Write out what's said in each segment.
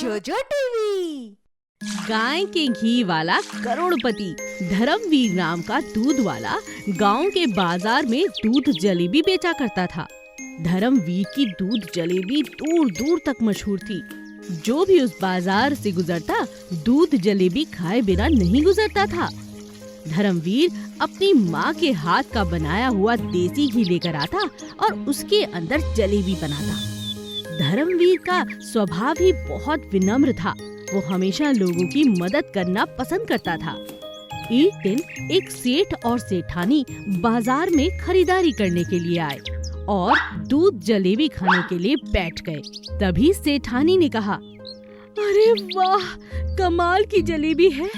जोजो टीवी। गाय के घी वाला करोड़पति धर्मवीर नाम का दूध वाला गांव के बाजार में दूध जलेबी बेचा करता था। धर्मवीर की दूध जलेबी दूर दूर तक मशहूर थी। जो भी उस बाजार से गुजरता दूध जलेबी खाए बिना नहीं गुजरता था। धर्मवीर अपनी माँ के हाथ का बनाया हुआ देसी घी लेकर आता और उसके अंदर जलेबी बनाता। धर्मवीर का स्वभाव ही बहुत विनम्र था। वो हमेशा लोगों की मदद करना पसंद करता था। एक दिन एक सेठ और सेठानी बाजार में खरीदारी करने के लिए आए और दूध जलेबी खाने के लिए बैठ गए। तभी सेठानी ने कहा, अरे वाह, कमाल की जलेबी है,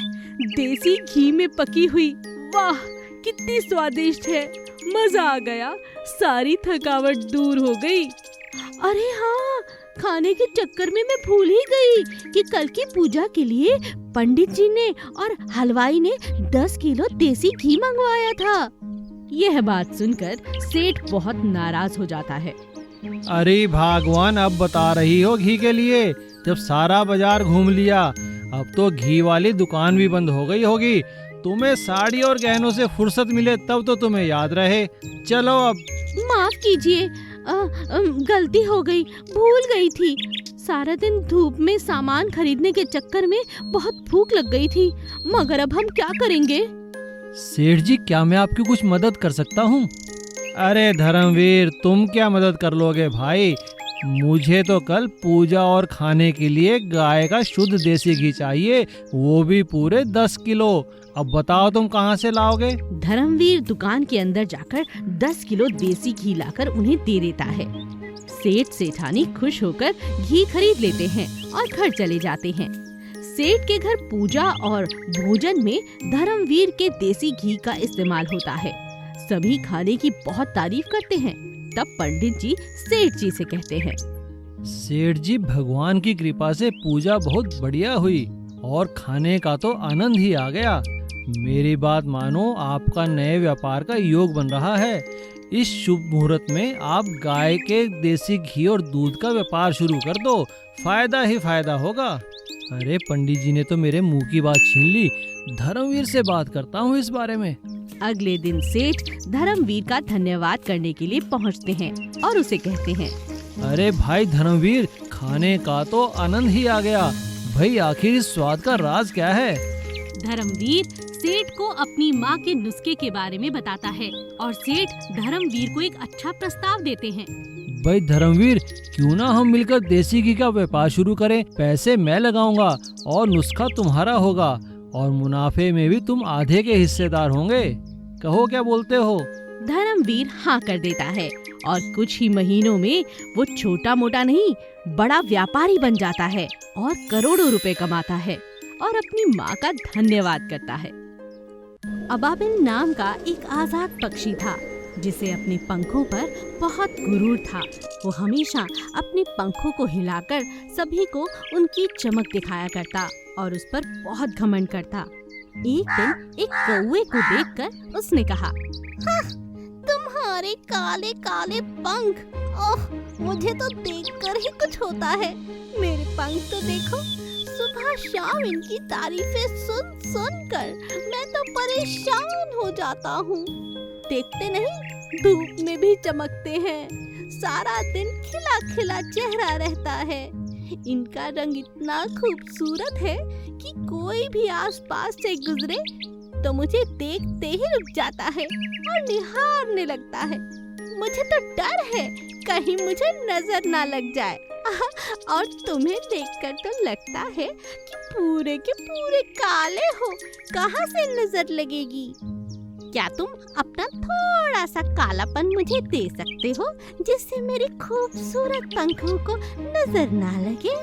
देसी घी में पकी हुई। वाह, कितनी स्वादिष्ट है, मजा आ गया, सारी थकावट दूर हो गई। अरे हाँ, खाने के चक्कर में मैं भूल ही गई कि कल की पूजा के लिए पंडित जी ने और हलवाई ने 10 किलो देसी घी मंगवाया था। यह बात सुनकर सेठ बहुत नाराज हो जाता है। अरे भगवान, अब बता रही हो घी के लिए, जब सारा बाजार घूम लिया, अब तो घी वाली दुकान भी बंद हो गई होगी। तुम्हें साड़ी और गहनों से फुर्सत मिले तब तो तुम्हें याद रहे। चलो अब। माफ कीजिए, गलती हो गई, भूल गई थी। सारा दिन धूप में सामान खरीदने के चक्कर में बहुत भूख लग गई थी, मगर अब हम क्या करेंगे? सेठ जी, क्या मैं आपकी कुछ मदद कर सकता हूँ? अरे धर्मवीर, तुम क्या मदद कर लोगे भाई? मुझे तो कल पूजा और खाने के लिए गाय का शुद्ध देसी घी चाहिए, वो भी पूरे 10 किलो। अब बताओ तुम कहाँ से लाओगे? धर्मवीर दुकान के अंदर जाकर 10 किलो देसी घी लाकर उन्हें दे देता है। सेठ सेठानी खुश होकर घी खरीद लेते हैं और घर चले जाते हैं। सेठ के घर पूजा और भोजन में धर्मवीर के देसी घी का इस्तेमाल होता है। सभी खाने की बहुत तारीफ करते हैं। तब पंडित जी सेठ जी से कहते हैं, सेठ जी, भगवान की कृपा से पूजा बहुत बढ़िया हुई और खाने का तो आनंद ही आ गया। मेरी बात मानो, आपका नए व्यापार का योग बन रहा है। इस शुभ मुहूर्त में आप गाय के देसी घी और दूध का व्यापार शुरू कर दो, फायदा ही फायदा होगा। अरे पंडित जी ने तो मेरे मुंह की बात छीन ली। धर्मवीर से बात करता हूँ इस बारे में। अगले दिन सेठ धर्मवीर का धन्यवाद करने के लिए पहुँचते हैं और उसे कहते हैं, अरे भाई धर्मवीर, खाने का तो आनंद ही आ गया। भाई, आखिर इस स्वाद का राज क्या है? धर्मवीर सेठ को अपनी माँ के नुस्खे के बारे में बताता है और सेठ धर्मवीर को एक अच्छा प्रस्ताव देते हैं। भाई धर्मवीर, क्यों ना हम मिलकर देसी घी का व्यापार शुरू करें? पैसे मैं लगाऊंगा और नुस्खा तुम्हारा होगा और मुनाफे में भी तुम आधे के हिस्सेदार होंगे। कहो, क्या बोलते हो? धर्मवीर हाँ कर देता है और कुछ ही महीनों में वो छोटा मोटा नहीं, बड़ा व्यापारी बन जाता है और करोड़ों रुपए कमाता है और अपनी माँ का धन्यवाद करता है। अबाबिल नाम का एक आजाद पक्षी था जिसे अपने पंखों पर बहुत गुरूर था। वो हमेशा अपने पंखों को हिलाकर सभी को उनकी चमक दिखाया करता और उस पर बहुत घमंड करता। एक दिन एक कौवे को देखकर उसने कहा, हाँ, तुम्हारे काले काले पंख, ओह, मुझे तो देखकर ही कुछ होता है। मेरे पंख तो देखो, सुबह शाम इनकी तारीफें सुन सुन कर मैं तो परेशान हो जाता हूँ। देखते नहीं, धूप में भी चमकते हैं, सारा दिन खिला खिला चेहरा रहता है। इनका रंग इतना खूबसूरत है कि कोई भी आसपास से गुजरे तो मुझे देखते ही रुक जाता है और निहारने लगता है। मुझे तो डर है कहीं मुझे नजर ना लग जाए। और तुम्हें देखकर तो लगता है कि पूरे के पूरे काले हो, कहाँ से नजर लगेगी? क्या तुम अपना थोड़ा सा कालापन मुझे दे सकते हो जिससे मेरे खूबसूरत पंखों को नजर ना लगे?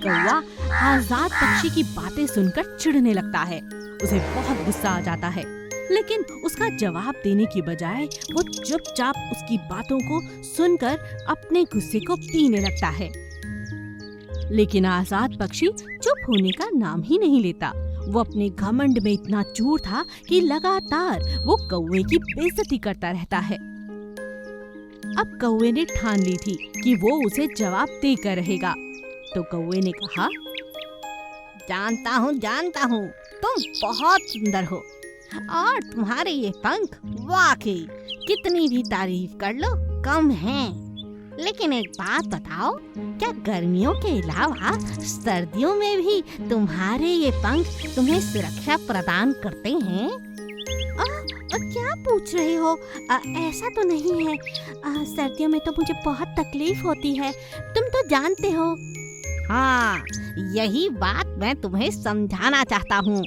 कौवा आजाद पक्षी की बातें सुनकर चिढ़ने लगता है। उसे बहुत गुस्सा आ जाता है, लेकिन उसका जवाब देने की बजाय वो चुपचाप उसकी बातों को सुनकर अपने गुस्से को पीने लगता है। लेकिन आजाद पक्षी चुप होने का नाम ही नहीं लेता। वो अपने घमंड में इतना चूर था कि लगातार वो कौवे की बेइज्जती करता रहता है। अब कौवे ने ठान ली थी कि वो उसे जवाब देकर रहेगा। तो कौवे ने कहा, जानता हूँ तुम बहुत सुंदर हो और तुम्हारे ये पंख वाकई कितनी भी तारीफ कर लो कम हैं। लेकिन एक बात बताओ, क्या गर्मियों के अलावा सर्दियों में भी तुम्हारे ये पंख तुम्हें सुरक्षा प्रदान करते हैं? क्या पूछ रहे हो? ऐसा तो नहीं है। सर्दियों में तो मुझे बहुत तकलीफ होती है, तुम तो जानते हो। हाँ, यही बात मैं तुम्हें समझाना चाहता हूँ।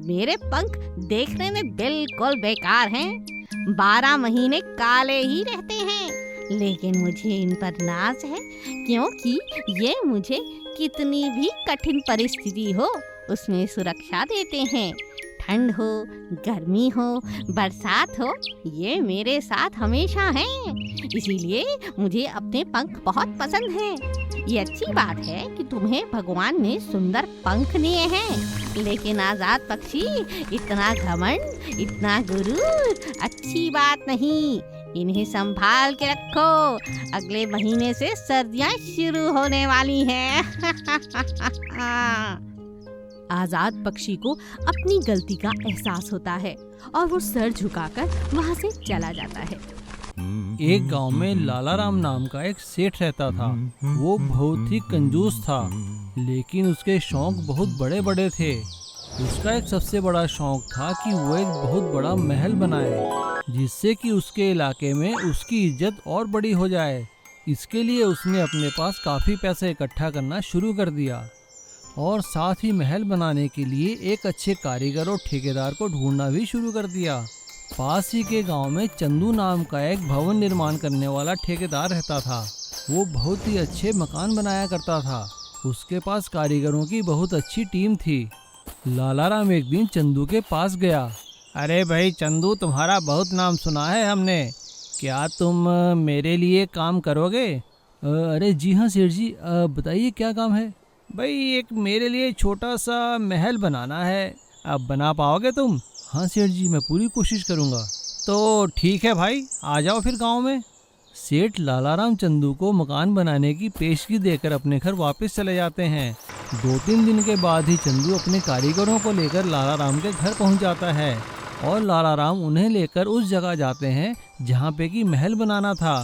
मेरे पंख देखने में बिल्कुल बेकार हैं, 12 महीने काले ही रहते हैं, लेकिन मुझे इन पर नाज है क्योंकि ये मुझे कितनी भी कठिन परिस्थिति हो उसमें सुरक्षा देते हैं। ठंड हो, गर्मी हो, बरसात हो, ये मेरे साथ हमेशा हैं। इसीलिए मुझे अपने पंख बहुत पसंद हैं। ये अच्छी बात है कि तुम्हें भगवान ने सुंदर पंख दिए हैं, लेकिन आजाद पक्षी इतना घमंड, इतना गुरूर अच्छी बात नहीं। इन्हें संभाल के रखो, अगले महीने से सर्दियाँ शुरू होने वाली हैं। आजाद पक्षी को अपनी गलती का एहसास होता है और वो सर झुकाकर वहाँ से चला जाता है। एक गांव में लाला राम नाम का एक सेठ रहता था। वो बहुत ही कंजूस था, लेकिन उसके शौक बहुत बड़े बड़े थे। उसका एक सबसे बड़ा शौक था कि वो एक बहुत बड़ा महल बनाए, जिससे कि उसके इलाके में उसकी इज्जत और बड़ी हो जाए। इसके लिए उसने अपने पास काफ़ी पैसे इकट्ठा करना शुरू कर दिया और साथ ही महल बनाने के लिए एक अच्छे कारीगर और ठेकेदार को ढूंढना भी शुरू कर दिया। पास ही के गांव में चंदू नाम का एक भवन निर्माण करने वाला ठेकेदार रहता था। वो बहुत ही अच्छे मकान बनाया करता था। उसके पास कारीगरों की बहुत अच्छी टीम थी। लाला राम एक दिन चंदू के पास गया। अरे भाई चंदू, तुम्हारा बहुत नाम सुना है हमने, क्या तुम मेरे लिए काम करोगे? अरे जी हाँ सेठ जी, बताइए क्या काम है? भाई एक मेरे लिए छोटा सा महल बनाना है, अब बना पाओगे तुम? हाँ सेठ जी, मैं पूरी कोशिश करूँगा। तो ठीक है भाई, आ जाओ फिर गांव में। सेठ लाला राम चंदू को मकान बनाने की पेशगी देकर अपने घर वापस चले जाते हैं। 2-3 दिन के बाद ही चंदू अपने कारीगरों को लेकर लाला राम के घर पहुंच जाता है और लाला राम उन्हें लेकर उस जगह जाते हैं जहां पे कि महल बनाना था।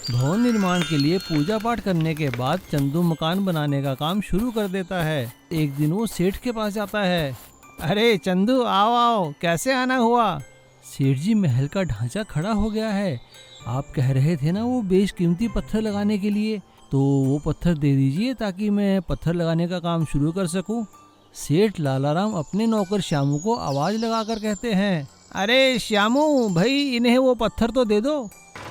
भवन निर्माण के लिए पूजा पाठ करने के बाद चंदू मकान बनाने का काम शुरू कर देता है। एक दिन वो सेठ के पास जाता है। अरे चंदू, आओ आओ, कैसे आना हुआ? सेठ जी, महल का ढांचा खड़ा हो गया है। आप कह रहे थे ना वो बेशकीमती पत्थर लगाने के लिए, तो वो पत्थर दे दीजिए ताकि मैं पत्थर लगाने का काम शुरू कर सकूं। सेठ लाला राम अपने नौकर श्यामू को आवाज लगाकर कहते हैं, अरे श्यामू भाई, इन्हें वो पत्थर तो दे दो।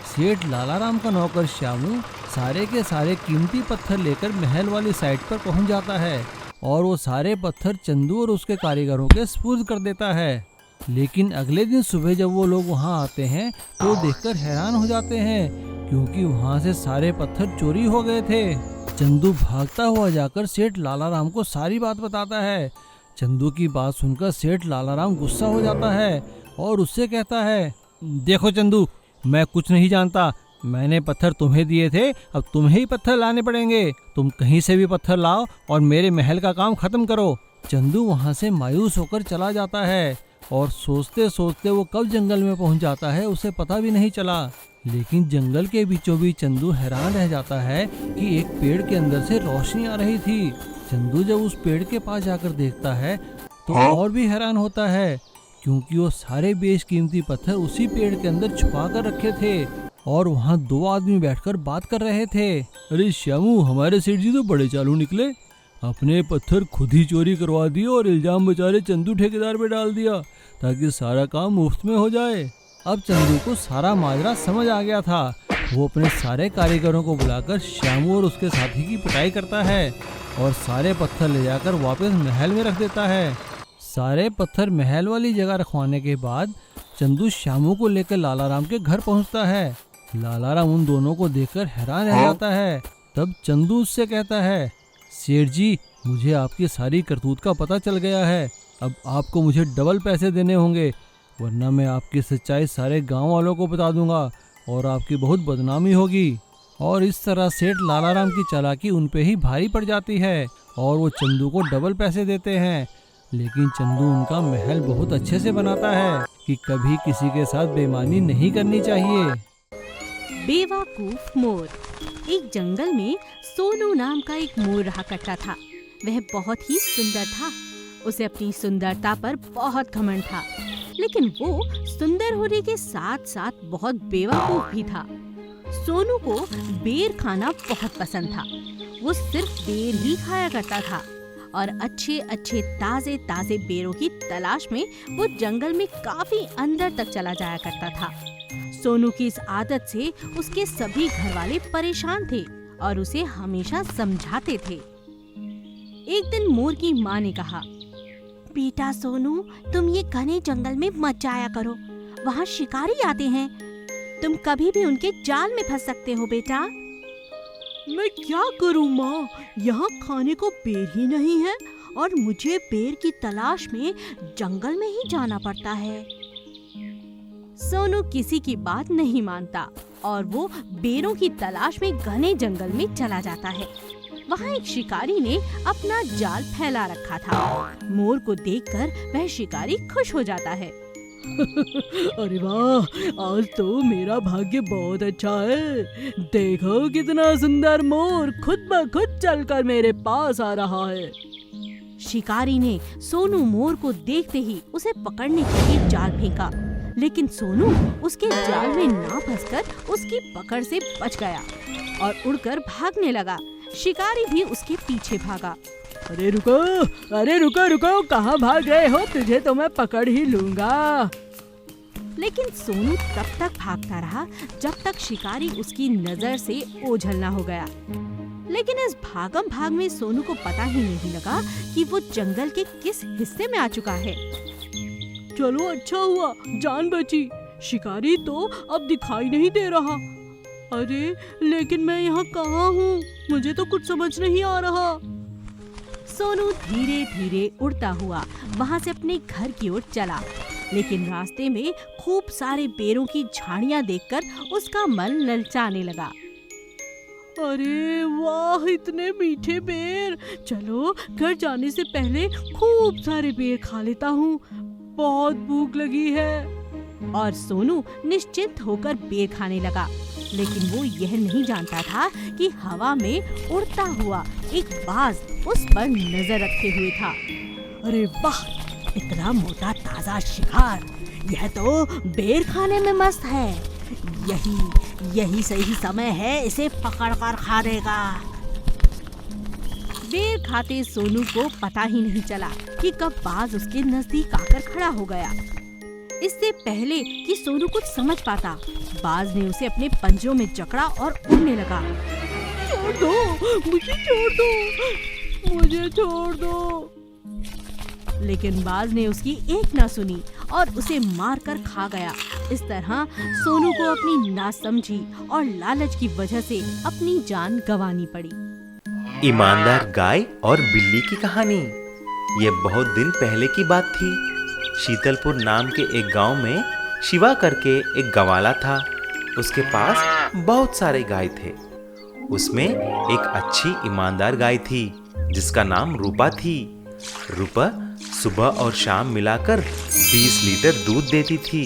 सेठ लाला राम का नौकर श्यामू सारे के सारे कीमती पत्थर लेकर महल वाली साइड पर पहुंच जाता है और वो सारे पत्थर चंदू और उसके कारीगरों के सुपुर्द कर देता है। लेकिन अगले दिन सुबह जब वो लोग वहां आते हैं तो देखकर हैरान हो जाते हैं, क्योंकि वहां से सारे पत्थर चोरी हो गए थे। चंदू भागता हुआ जाकर सेठ लाला राम को सारी बात बताता है। चंदू की बात सुनकर सेठ लाला राम गुस्सा हो जाता है और उससे कहता है, देखो चंदू, मैं कुछ नहीं जानता, मैंने पत्थर तुम्हें दिए थे, अब तुम्हें ही पत्थर लाने पड़ेंगे। तुम कहीं से भी पत्थर लाओ और मेरे महल का काम खत्म करो। चंदू वहां से मायूस होकर चला जाता है और सोचते सोचते वो कब जंगल में पहुंच जाता है उसे पता भी नहीं चला। लेकिन जंगल के बीचों बीच चंदू हैरान रह जाता है कि एक पेड़ के अंदर से रोशनी आ रही थी। चंदू जब उस पेड़ के पास जाकर देखता है तो और भी हैरान होता है, क्योंकि वो सारे बेशकीमती पत्थर उसी पेड़ के अंदर छुपा कर रखे थे और वहाँ 2 आदमी बैठकर बात कर रहे थे। अरे श्यामू, हमारे सेठ जी तो बड़े चालू निकले, अपने पत्थर खुद ही चोरी करवा दिए और इल्जाम बेचारे चंदू ठेकेदार पे डाल दिया ताकि सारा काम मुफ्त में हो जाए। अब चंदू को सारा माजरा समझ आ गया था। वो अपने सारे कारीगरों को बुलाकर श्यामू और उसके साथी की पिटाई करता है और सारे पत्थर ले जाकर वापस महल में रख देता है। सारे पत्थर महल वाली जगह रखवाने के बाद चंदू श्यामू को लेकर लाला राम के घर पहुंचता है। लाला राम उन दोनों को देखकर हैरान रह जाता है। तब चंदू उससे कहता है, सेठ जी, मुझे आपकी सारी करतूत का पता चल गया है। अब आपको मुझे डबल पैसे देने होंगे, वरना मैं आपकी सच्चाई सारे गांव वालों को बता दूंगा और आपकी बहुत बदनामी होगी। और इस तरह सेठ लालाराम की चालाकी उन पे ही भारी पड़ जाती है और वो चंदू को डबल पैसे देते हैं। लेकिन चंदू उनका महल बहुत अच्छे से बनाता है कि कभी किसी के साथ बेईमानी नहीं करनी चाहिए। बेवकूफ मोर। एक जंगल में सोनू नाम का एक मोर रहा करता था। वह बहुत ही सुंदर था। उसे अपनी सुंदरता पर बहुत घमंड था, लेकिन वो सुंदर होने के साथ साथ बहुत बेवकूफ भी था। सोनू को बेर खाना बहुत पसंद था। वो सिर्फ बेर ही खाया करता था और अच्छे अच्छे ताजे ताजे बेरों की तलाश में वो जंगल में काफी अंदर तक चला जाया करता था। सोनू की इस आदत से उसके सभी घरवाले परेशान थे और उसे हमेशा समझाते थे। एक दिन मोर की माँ ने कहा, बेटा सोनू, तुम ये घने जंगल में मत जाया करो, वहाँ शिकारी आते हैं, तुम कभी भी उनके जाल में फंस सकते हो बेटा। मैं क्या करूँ माँ, यहाँ खाने को बेर ही नहीं है और मुझे बेर की तलाश में जंगल में ही जाना पड़ता है। सोनू किसी की बात नहीं मानता और वो बेरों की तलाश में घने जंगल में चला जाता है। वहाँ एक शिकारी ने अपना जाल फैला रखा था। मोर को देखकर वह शिकारी खुश हो जाता है। अरे वाह, आज तो मेरा भाग्य बहुत अच्छा है। देखो कितना सुंदर मोर खुद ब खुद चलकर मेरे पास आ रहा है। शिकारी ने सोनू मोर को देखते ही उसे पकड़ने के लिए जाल फेंका, लेकिन सोनू उसके जाल में ना फंसकर उसकी पकड़ से बच गया और उड़कर भागने लगा। शिकारी भी उसके पीछे भागा। अरे रुको रुको, कहाँ भाग रहे हो? तुझे तो मैं पकड़ ही लूंगा। लेकिन सोनू तब तक भागता रहा जब तक शिकारी उसकी नजर से ओझल ना हो गया। लेकिन इस भागम भाग में सोनू को पता ही नहीं लगा कि वो जंगल के किस हिस्से में आ चुका है। चलो अच्छा हुआ, जान बची। शिकारी तो अब दिखाई नहीं दे रहा। अरे लेकिन मैं यहाँ कहाँ हूँ? मुझे तो कुछ समझ नहीं आ रहा। सोनू धीरे धीरे उड़ता हुआ वहाँ से अपने घर की ओर चला, लेकिन रास्ते में खूब सारे बेरों की झाड़ियाँ देखकर उसका मन ललचाने लगा। अरे वाह, इतने मीठे बेर! चलो घर जाने से पहले खूब सारे बेर खा लेता हूँ, बहुत भूख लगी है। और सोनू निश्चिंत होकर बेर खाने लगा, लेकिन वो यह नहीं जानता था कि हवा में उड़ता हुआ एक बाज उस पर नजर रखे हुए था। अरे वाह, इतना मोटा ताजा शिकार! यह तो बेर खाने में मस्त है। यही सही समय है इसे पकड़कर खाने का। बेर खाते सोनू को पता ही नहीं चला कि कब बाज उसके नजदीक आकर खड़ा हो गया। इससे पहले कि सोनू कुछ समझ पाता, बाज ने उसे अपने पंजों में जकड़ा और उड़ने लगा। छोड़ दो, मुझे छोड़ दो, मुझे छोड़ दो। लेकिन बाज ने उसकी एक ना सुनी और उसे मारकर खा गया। इस तरह सोनू को अपनी नासमझी और लालच की वजह से अपनी जान गंवानी पड़ी। ईमानदार गाय और बिल्ली की कहानी। ये बहुत दिन पहले की बात थी। शीतलपुर नाम के एक गांव में शिवा करके एक गवाला था। उसके पास बहुत सारे गाय थे। उसमें एक अच्छी ईमानदार गाय थी जिसका नाम रूपा थी। रूपा सुबह और शाम मिलाकर 20 लीटर दूध देती थी।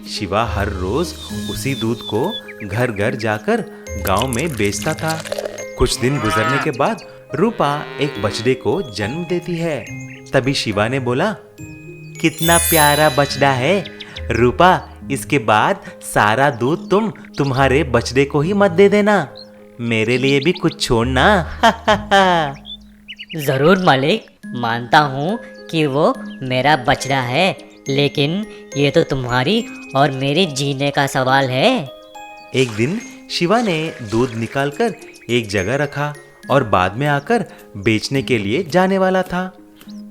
शिवा हर रोज उसी दूध को घर घर जाकर गांव में बेचता था। कुछ दिन गुजरने के बाद रूपा एक बछड़े को जन्म देती है। तभी शिवा ने बोला, कितना प्यारा बछड़ा है रूपा, इसके बाद सारा दूध तुम्हारे बछड़े को ही मत दे देना, मेरे लिए भी कुछ छोड़ना। जरूर मालिक, मानता हूँ कि वो मेरा बछड़ा है, लेकिन ये तो तुम्हारी और मेरे जीने का सवाल है। एक दिन शिवा ने दूध निकालकर एक जगह रखा और बाद में आकर बेचने के लिए जाने वाला था।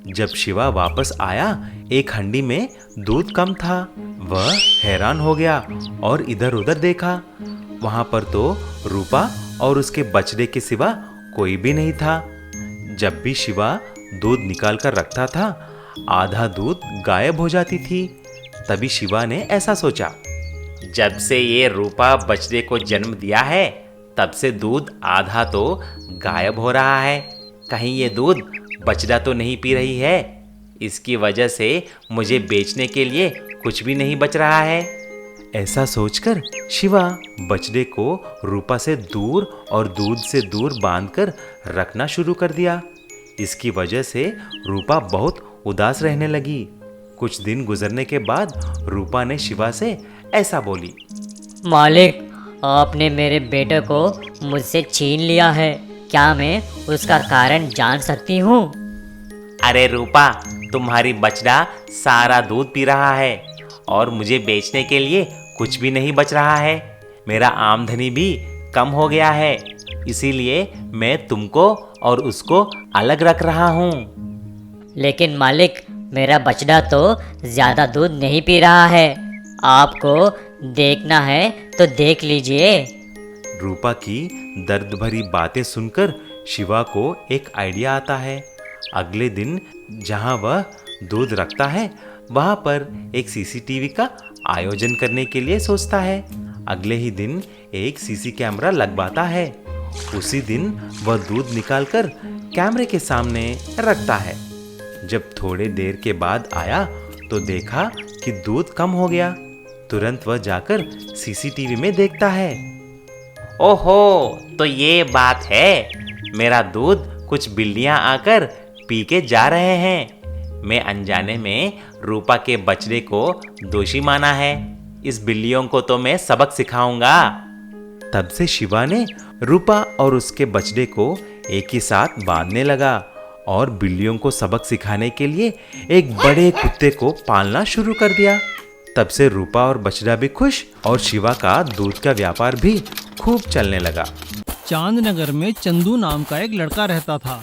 जब शिवा वापस आया, एक हंडी में दूध कम था। वह हैरान हो गया और इधर उधर देखा। वहां पर तो रूपा और उसके बछड़े के सिवा कोई भी नहीं था। जब भी शिवा दूध निकाल कर रखता था, आधा दूध गायब हो जाती थी। तभी शिवा ने ऐसा सोचा, जब से ये रूपा बछड़े को जन्म दिया है, तब से दूध आधा तो गायब हो रहा है। कहीं ये दूध बछड़ा तो नहीं पी रही है? इसकी वजह से मुझे बेचने के लिए कुछ भी नहीं बच रहा है। ऐसा सोचकर शिवा बछड़े को रूपा से दूर और दूध से दूर बांधकर रखना शुरू कर दिया। इसकी वजह से रूपा बहुत उदास रहने लगी। कुछ दिन गुजरने के बाद रूपा ने शिवा से ऐसा बोली, मालिक, आपने मेरे बेटे को मुझसे छीन लिया है। क्या मैं उसका कारण जान सकती हूँ? अरे रूपा, तुम्हारी बछड़ा सारा दूध पी रहा है और मुझे बेचने के लिए कुछ भी नहीं बच रहा है। मेरा आमदनी भी कम हो गया है, इसीलिए मैं तुमको और उसको अलग रख रहा हूँ। लेकिन मालिक, मेरा बछड़ा तो ज़्यादा दूध नहीं पी रहा है। आपको देखना है तो देख लीजिए। रूपा की दर्द भरी बातें सुनकर शिवा को एक आइडिया आता है। अगले दिन जहाँ वह दूध रखता है वहाँ पर एक सीसीटीवी का आयोजन करने के लिए सोचता है। अगले ही दिन एक सीसी कैमरा लगवाता है। उसी दिन वह दूध निकालकर कैमरे के सामने रखता है। जब थोड़े देर के बाद आया तो देखा कि दूध कम हो गया। तुरंत वह जाकर सीसीटीवी में देखता है। ओहो, तो ये बात है। मेरा दूध कुछ बिल्लियां आकर पी के जा रहे हैं। मैं अनजाने में रूपा के बछड़े को दोषी माना है। इस बिल्लियों को तो मैं सबक सिखाऊंगा। तब से शिवा ने रूपा और उसके बछड़े को एक ही साथ बांधने लगा और बिल्लियों को सबक सिखाने के लिए एक बड़े कुत्ते को पालना शुरू कर दिया। तब से रूपा और बछड़ा भी खुश और शिवा का दूध का व्यापार भी खूब चलने लगा। चांदनगर में चंदू नाम का एक लड़का रहता था।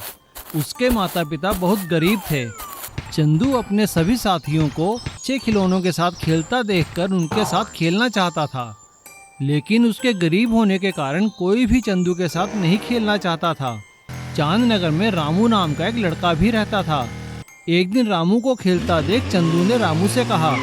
उसके माता पिता बहुत गरीब थे। चंदू अपने सभी साथियों को अच्छे खिलौनों के साथ खेलता देखकर उनके साथ खेलना चाहता था, लेकिन उसके गरीब होने के कारण कोई भी चंदू के साथ नहीं खेलना चाहता था। चांदनगर में रामू नाम का एक लड़का भी रहता था। एक दिन रामू को खेलता देख चंदू ने रामू से कहा,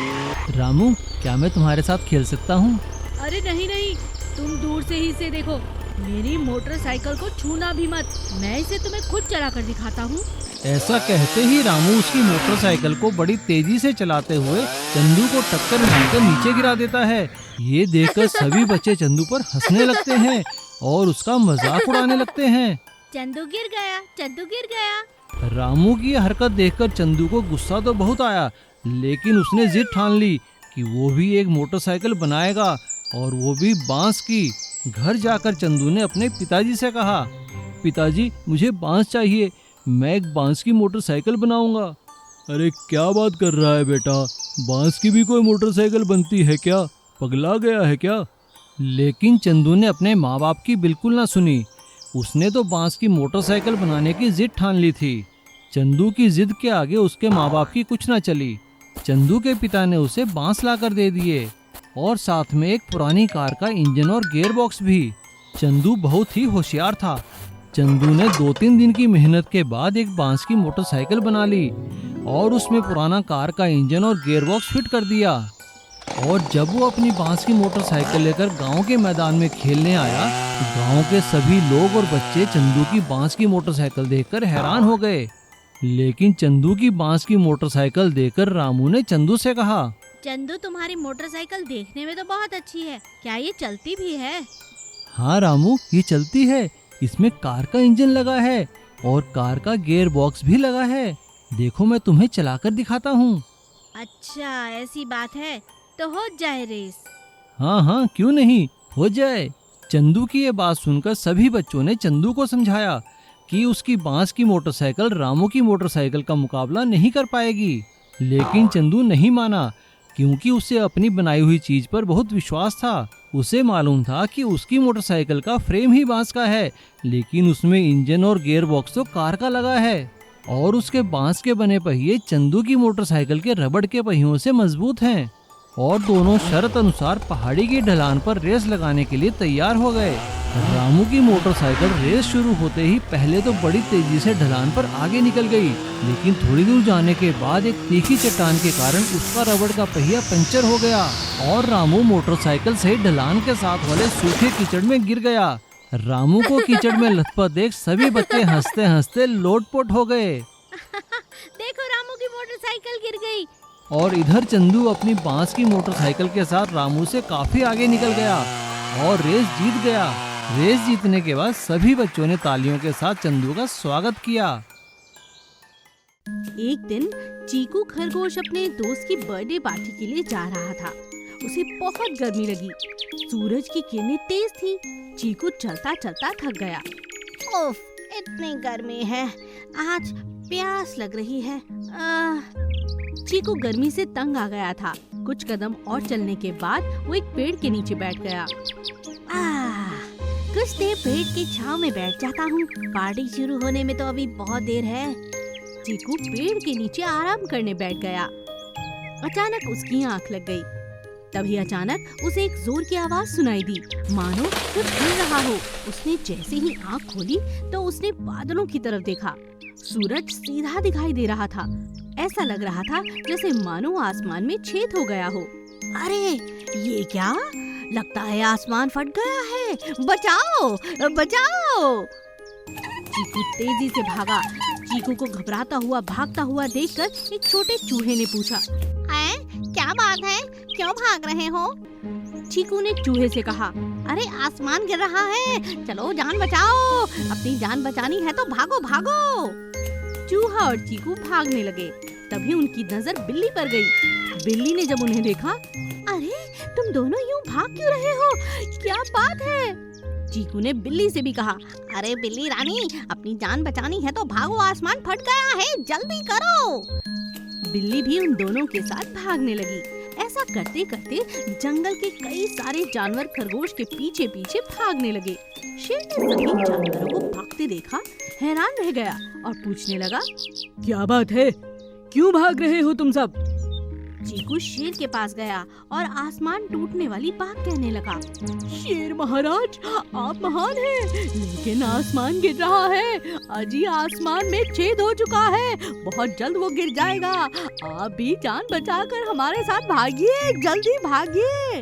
रामू, क्या मैं तुम्हारे साथ खेल सकता हूँ? अरे नहीं नहीं, तुम दूर से ही इसे देखो। मेरी मोटरसाइकिल को छूना भी मत। मैं इसे तुम्हें खुद चला कर दिखाता हूँ। ऐसा कहते ही रामू उसकी मोटरसाइकिल को बड़ी तेजी से चलाते हुए चंदू को टक्कर मारकर नीचे गिरा देता है। ये देखकर सभी बच्चे चंदू पर हंसने लगते हैं और उसका मजाक उड़ाने लगते हैं। चंदू गिर गया, चंदू गिर गया। रामू की हरकत देखकर चंदू को गुस्सा तो बहुत आया, लेकिन उसने जिद ठान ली कि वो भी एक मोटरसाइकिल बनाएगा, और वो भी बांस की। घर जाकर चंदू ने अपने पिताजी से कहा, पिताजी, मुझे बांस चाहिए, मैं एक बांस की मोटरसाइकिल बनाऊंगा। अरे क्या बात कर रहा है बेटा, बांस की भी कोई मोटरसाइकिल बनती है क्या? पगला गया है क्या? लेकिन चंदू ने अपने माँ बाप की बिल्कुल ना सुनी। उसने तो बांस की मोटरसाइकिल बनाने की जिद ठान ली थी। चंदू की जिद के आगे उसके माँ बाप की कुछ ना चली। चंदू के पिता ने उसे बांस लाकर दे दिए और साथ में एक पुरानी कार का इंजन और गियर बॉक्स भी। चंदू बहुत ही होशियार था। चंदू ने 2-3 दिन की मेहनत के बाद एक बांस की मोटरसाइकिल बना ली और उसमें पुराना कार का इंजन और गियर बॉक्स फिट कर दिया। और जब वो अपनी बांस की मोटरसाइकिल लेकर गांव के मैदान में खेलने आया तो गांव के सभी लोग और बच्चे चंदू की बांस की मोटरसाइकिल देखकर हैरान हो गए। लेकिन चंदू की बांस की मोटरसाइकिल देखकर रामू ने चंदू से कहा, चंदू, तुम्हारी मोटरसाइकिल देखने में तो बहुत अच्छी है, क्या ये चलती भी है? हाँ रामू, ये चलती है। इसमें कार का इंजन लगा है और कार का गियर बॉक्स भी लगा है। देखो, मैं तुम्हें चलाकर दिखाता हूँ। अच्छा, ऐसी बात है तो हो जाए रेस। हाँ हाँ, क्यों नहीं, हो जाए। चंदू की ये बात सुनकर सभी बच्चों ने चंदू को समझाया कि उसकी बांस की मोटरसाइकिल रामू की मोटरसाइकिल का मुकाबला नहीं कर पाएगी। लेकिन चंदू नहीं माना, क्योंकि उसे अपनी बनाई हुई चीज पर बहुत विश्वास था। उसे मालूम था कि उसकी मोटरसाइकिल का फ्रेम ही बांस का है, लेकिन उसमें इंजन और गियर बॉक्स तो कार का लगा है और उसके बांस के बने पहिए चंदू की मोटरसाइकिल के रबड़ के पहियों से मजबूत हैं। और दोनों शर्त अनुसार पहाड़ी की ढलान पर रेस लगाने के लिए तैयार हो गए। रामू की मोटरसाइकिल रेस शुरू होते ही पहले तो बड़ी तेजी से ढलान पर आगे निकल गई, लेकिन थोड़ी दूर जाने के बाद एक तीखी चट्टान के कारण उसका रबड़ का पहिया पंचर हो गया और रामू मोटरसाइकिल से ढलान के साथ वाले सूखे कीचड़ में गिर गया। रामू को कीचड़ में लथपथ देख सभी बच्चे हंसते हंसते लोटपोट हो गए। देखो रामू की मोटरसाइकिल गिर गई। और इधर चंदू अपनी बांस की मोटरसाइकिल के साथ रामू से काफी आगे निकल गया और रेस जीत गया। रेस जीतने के बाद सभी बच्चों ने तालियों के साथ चंदू का स्वागत किया। एक दिन चीकू खरगोश अपने दोस्त की बर्थडे पार्टी के लिए जा रहा था। उसे बहुत गर्मी लगी। सूरज की किरणें तेज थी। चीकू चलता चलता थक गया। उफ, इतनी गर्मी है, आज प्यास लग रही है। चीकू गर्मी से तंग आ गया था। कुछ कदम और चलने के बाद वो एक पेड़ के नीचे बैठ गया। कुछ देर पेड़ की छांव में बैठ जाता हूँ। पार्टी शुरू होने में तो अभी बहुत देर है। चीकू पेड़ के नीचे आराम करने बैठ गया। अचानक उसकी आंख लग गई। तभी अचानक उसे एक जोर की आवाज सुनाई दी, मानो कुछ गिर रहा हो। उसने जैसे ही आंख खोली तो उसने बादलों की तरफ देखा। सूरज सीधा दिखाई दे रहा था। ऐसा लग रहा था जैसे मानो आसमान में छेद हो गया हो। अरे ये क्या? लगता है आसमान फट गया है। बचाओ बचाओ! चीकू तेजी से भागा। चीकू को घबराता हुआ भागता हुआ देखकर एक छोटे चूहे ने पूछा, क्या बात है, क्यों भाग रहे हो? चीकू ने चूहे से कहा, अरे आसमान गिर रहा है, चलो जान बचाओ। अपनी जान बचानी है तो भागो भागो। चूहा और चीकू भागने लगे। तभी उनकी नजर बिल्ली पर गई। बिल्ली ने जब उन्हें देखा, अरे तुम दोनों यूं भाग क्यों रहे हो? क्या बात है? चीकू ने बिल्ली से भी कहा, अरे बिल्ली रानी, अपनी जान बचानी है तो भागो, आसमान फट गया है, जल्दी करो। बिल्ली भी उन दोनों के साथ भागने लगी। ऐसा करते करते जंगल के कई सारे जानवर खरगोश के पीछे पीछे भागने लगे। शेर ने सभी जानवरों को भागते देखा, हैरान रह गया और पूछने लगा, क्या बात है, क्यों भाग रहे हो तुम सब? चीकू शेर के पास गया और आसमान टूटने वाली बात कहने लगा, शेर महाराज, आप महान हैं, लेकिन आसमान गिर रहा है। अजी आसमान में छेद हो चुका है, बहुत जल्द वो गिर जाएगा। आप भी जान बचाकर हमारे साथ भागिए, जल्दी भागिए।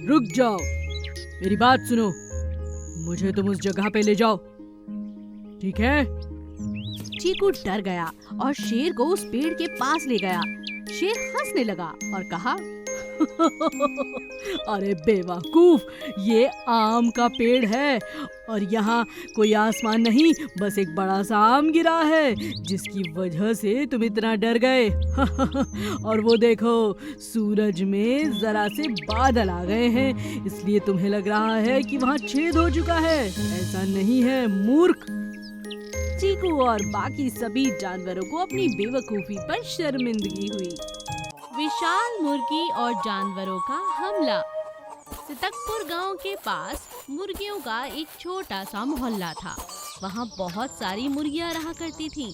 रुक जाओ, मेरी बात सुनो, मुझे तुम उस जगह पे ले जाओ, ठीक है? चीकू डर गया और शेर को उस पेड़ के पास ले गया। शेर हंसने लगा और कहा, अरे बेवकूफ, ये आम का पेड़ है और यहाँ कोई आसमान नहीं, बस एक बड़ा सा आम गिरा है, जिसकी वजह से तुम इतना डर गए। और वो देखो, सूरज में जरा से बादल आ गए हैं, इसलिए तुम्हें लग रहा है कि वहाँ छेद हो चुका है। ऐसा नहीं है, मूर्ख। चीकू और बाकी सभी जानवरों को अपनी बेवकूफी पर शर्मिंदगी हुई। विशाल मुर्गी और जानवरों का हमला। सितकपुर गांव के पास मुर्गियों का एक छोटा सा मोहल्ला था। वहां बहुत सारी मुर्गियां रहा करती थीं।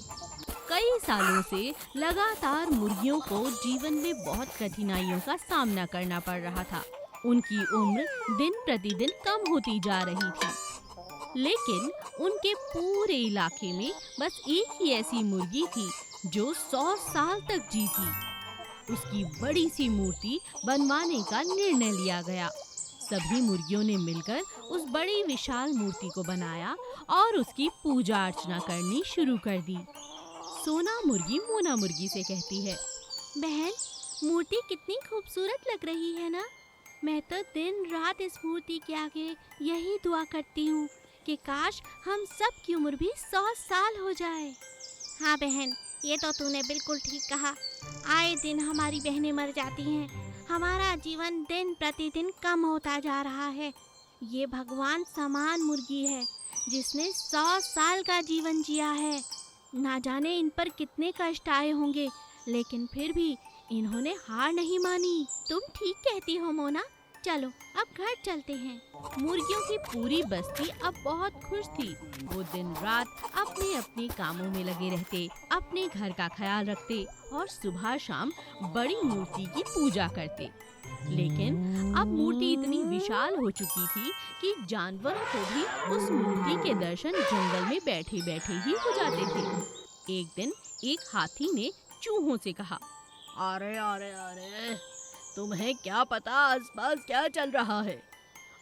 कई सालों से लगातार मुर्गियों को जीवन में बहुत कठिनाइयों का सामना करना पड़ रहा था। उनकी उम्र दिन प्रतिदिन कम होती जा रही थी, लेकिन उनके पूरे इलाके में बस एक ही ऐसी मुर्गी थी जो 100 साल तक जी थी। उसकी बड़ी सी मूर्ति बनवाने का निर्णय लिया गया। सभी मुर्गियों ने मिलकर उस बड़ी विशाल मूर्ति को बनाया और उसकी पूजा अर्चना करनी शुरू कर दी। सोना मुर्गी मोना मुर्गी से कहती है, बहन, मूर्ति कितनी खूबसूरत लग रही है ना। मैं तो दिन रात इस मूर्ति के आगे यही दुआ करती हूँ कि काश हम सब की उम्र भी 100 साल हो जाए। हाँ बहन, ये तो तूने बिल्कुल ठीक कहा। आए दिन हमारी बहनें मर जाती हैं, हमारा जीवन दिन प्रतिदिन कम होता जा रहा है। ये भगवान समान मुर्गी है जिसने 100 साल का जीवन जिया है। ना जाने इन पर कितने कष्ट आए होंगे, लेकिन फिर भी इन्होंने हार नहीं मानी। तुम ठीक कहती हो मोना, चलो अब घर चलते हैं। मुर्गियों की पूरी बस्ती अब बहुत खुश थी। वो दिन रात अपने अपने कामों में लगे रहते, अपने घर का ख्याल रखते और सुबह शाम बड़ी मूर्ति की पूजा करते। लेकिन अब मूर्ति इतनी विशाल हो चुकी थी कि जानवरों को भी उस मूर्ति के दर्शन जंगल में बैठे बैठे ही हो जाते थे। एक दिन एक हाथी ने चूहों से कहा, अरे अरे अरे, तुम्हें क्या पता आसपास क्या चल रहा है?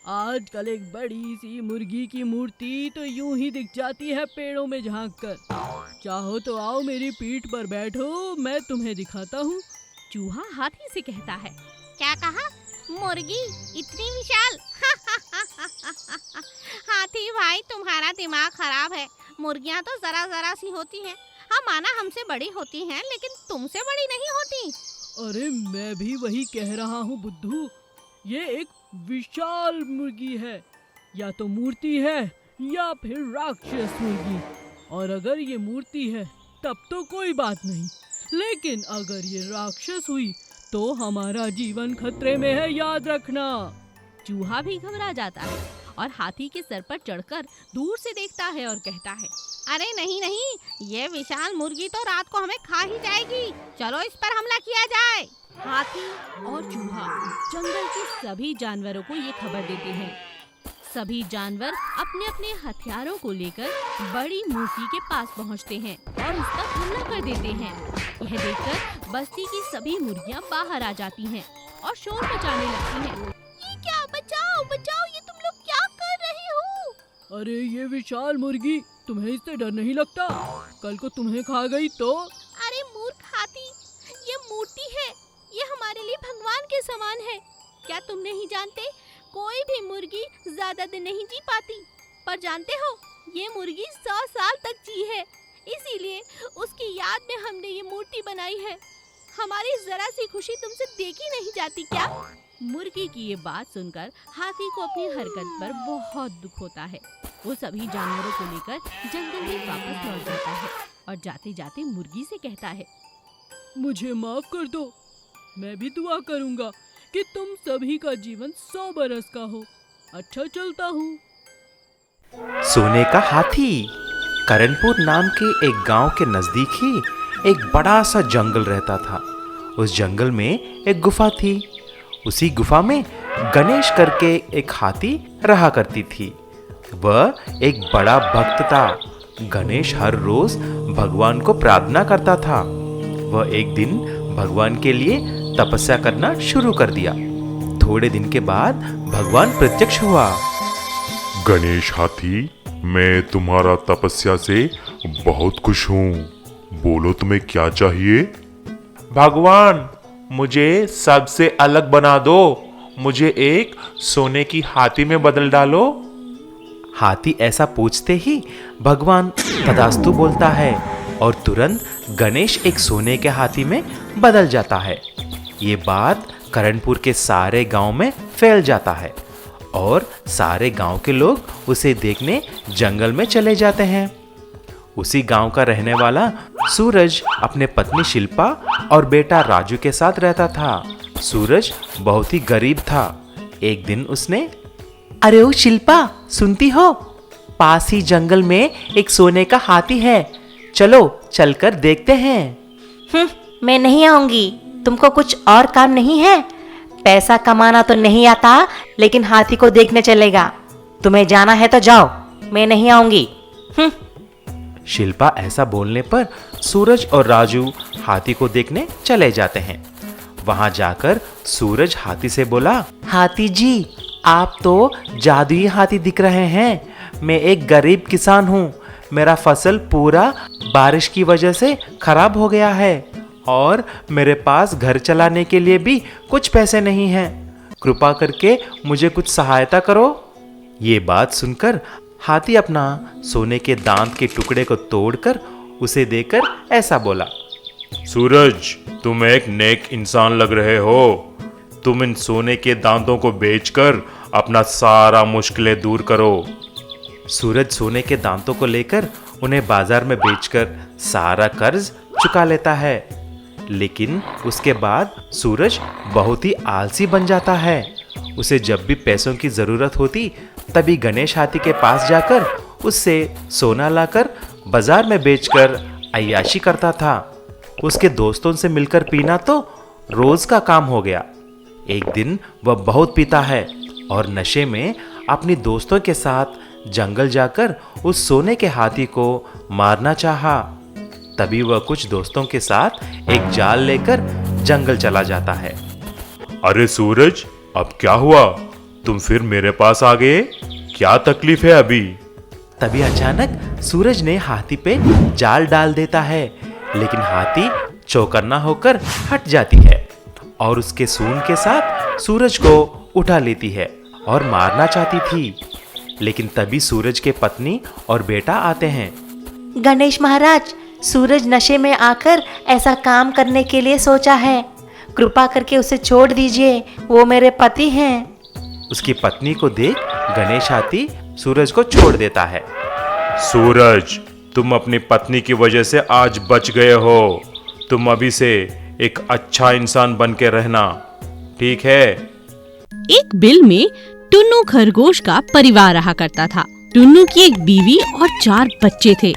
आजकल एक बड़ी सी मुर्गी की मूर्ति तो यूं ही दिख जाती है पेड़ों में झांककर। चाहो तो आओ मेरी पीठ पर बैठो, मैं तुम्हें दिखाता हूँ। चूहा हाथी से कहता है। क्या कहा? मुर्गी इतनी विशाल? हाथी भाई, तुम्हारा दिमाग खराब है। मुर्गियाँ तो जरा जरा सी होती हैं। हाँ, माना हमसे बड़ी होती हैं, लेकिन तुमसे बड़ी नहीं होती। अरे मैं भी वही कह रहा हूँ बुद्धू, ये एक विशाल मुर्गी है। या तो मूर्ति है या फिर राक्षस मुर्गी। और अगर ये मूर्ति है तब तो कोई बात नहीं, लेकिन अगर ये राक्षस हुई तो हमारा जीवन खतरे में है, याद रखना। चूहा भी घबरा जाता है और हाथी के सर पर चढ़कर दूर से देखता है और कहता है। अरे नहीं नहीं, ये विशाल मुर्गी तो रात को हमें खा ही जाएगी। चलो इस पर हमला किया जाए। हाथी और चूहा जंगल के सभी जानवरों को ये खबर देते हैं। सभी जानवर अपने अपने हथियारों को लेकर बड़ी मुर्गी के पास पहुंचते हैं और उस पर हमला कर देते हैं। यह देखकर बस्ती की सभी मुर्गियां बाहर आ जाती हैं और शोर मचाने लगती हैं। ये क्या? बचाओ बचाओ, ये तुम लोग क्या कर रहे हो? अरे ये विशाल मुर्गी, तुम्हें इससे डर नहीं लगता? कल को तुम्हें खा गई तो? अरे मूर्ख हाथी, ये मूर्ति है। ये हमारे लिए भगवान के समान है। क्या तुम नहीं जानते, कोई भी मुर्गी ज्यादा दिन नहीं जी पाती। पर जानते हो, ये मुर्गी 100 साल तक जी है। इसीलिए उसकी याद में हमने ये मूर्ति बनाई है। हमारी जरा सी खुशी तुमसे देखी नहीं जाती क्या? मुर्गी की ये बात सुनकर हाथी को अपनी हरकत पर बहुत दुख होता है। वो सभी जानवरों को लेकर जंगल में वापस लौट जाता है और जाते जाते मुर्गी से कहता है। मुझे माफ कर दो, मैं भी दुआ करूंगा कि तुम सभी का जीवन 100 बरस का हो। अच्छा, चलता हूँ। सोने का हाथी। करणपुर नाम के एक गांव के नजदीक ही एक बड़ा सा जंगल रहता था। उस जंगल में एक गुफा थी। उसी गुफा में गणेश करके एक हाथी रहा करती थी। वह एक बड़ा भक्त था। गणेश हर रोज भगवान को प्रार्थना करता था। वह एक दिन भगवान के लिए तपस्या करना शुरू कर दिया। थोड़े दिन के बाद भगवान प्रत्यक्ष हुआ। गणेश हाथी, मैं तुम्हारा तपस्या से बहुत खुश हूँ। बोलो तुम्हें क्या चाहिए? भगवान, मुझे सबसे अलग बना दो। मुझे एक सोने की हाथी में बदल डालो। हाथी ऐसा पूछते ही भगवान तथास्तु बोलता है और तुरंत गणेश एक सोने के हाथी में बदल जाता है। ये बात करणपुर के सारे गांव में फैल जाता है और सारे गांव के लोग उसे देखने जंगल में चले जाते हैं। उसी गांव का रहने वाला सूरज अपने पत्नी शिल्पा और बेटा राजू के साथ रहता था। सूरज बहुत ही गरीब था। एक दिन उसने, अरे ओ शिल्पा, सुनती हो? पास ही जंगल में एक सोने का हाथी है। चलो चलकर देखते हैं। मैं नहीं आऊंगी। तुमको कुछ और काम नहीं है? पैसा कमाना तो नहीं आता, लेकिन हाथी को देखने चलेगा। तुम्हें जाना है तो जाओ, मैं नहीं आऊंगी। शिल्पा ऐसा बोलने पर सूरज और राजू हाथी को देखने चले जाते हैं। वहां जाकर सूरज हाथी से बोला, हाथी जी, आप तो जादुई हाथी दिख रहे हैं। मैं एक गरीब किसान हूँ। मेरा फसल पूरा बारिश की वजह से खराब हो गया है और मेरे पास घर चलाने के लिए भी कुछ पैसे नहीं हैं। कृपा करके मुझे कुछ सहायता करो। ये बात सुनकर हाथी अपना सोने के दांत के टुकड़े को तोड़कर उसे देकर ऐसा बोला, सूरज, तुम एक नेक इंसान लग रहे हो। तुम इन सोने के दांतों को बेचकर अपना सारा मुश्किलें दूर करो। सूरज सोने के दांतों को लेकर उन्हें बाजार में बेचकर सारा कर्ज चुका लेता है। लेकिन उसके बाद सूरज बहुत ही आलसी बन जाता है। उसे जब भी पैसों की जरूरत होती तभी गणेश हाथी के पास जाकर उससे सोना लाकर बाजार में बेचकर अय्याशी करता था। उसके दोस्तों से मिलकर पीना तो रोज का काम हो गया। एक दिन वह बहुत पीता है और नशे में अपनी दोस्तों के साथ जंगल जाकर उस सोने के हाथी को मारना चाहा। तभी वह कुछ दोस्तों के साथ एक जाल लेकर जंगल चला जाता है। अरे सूरज, अब क्या हुआ? तुम फिर मेरे पास आ गए, क्या तकलीफ है अभी? तभी अचानक सूरज ने हाथी पे जाल डाल देता है, लेकिन हाथी चौकन्ना होकर हट जाती है और उसके सूंड के साथ सूरज को उठा लेती है और मारना चाहती थी। लेकिन तभी सूरज के पत्नी और बेटा आते हैं। गणेश महाराज, सूरज नशे में आकर ऐसा काम करने के लिए सोचा है, कृपा करके उसे छोड़ दीजिए, वो मेरे पति हैं। उसकी पत्नी को देख गणेश हाथी सूरज को छोड़ देता है। सूरज, तुम अपनी पत्नी की वजह से आज बच गए हो। तुम अभी से एक अच्छा इंसान बन के रहना, ठीक है? एक बिल में टुन्नू खरगोश का परिवार रहा करता था। टुन्नू की एक बीवी और 4 बच्चे थे,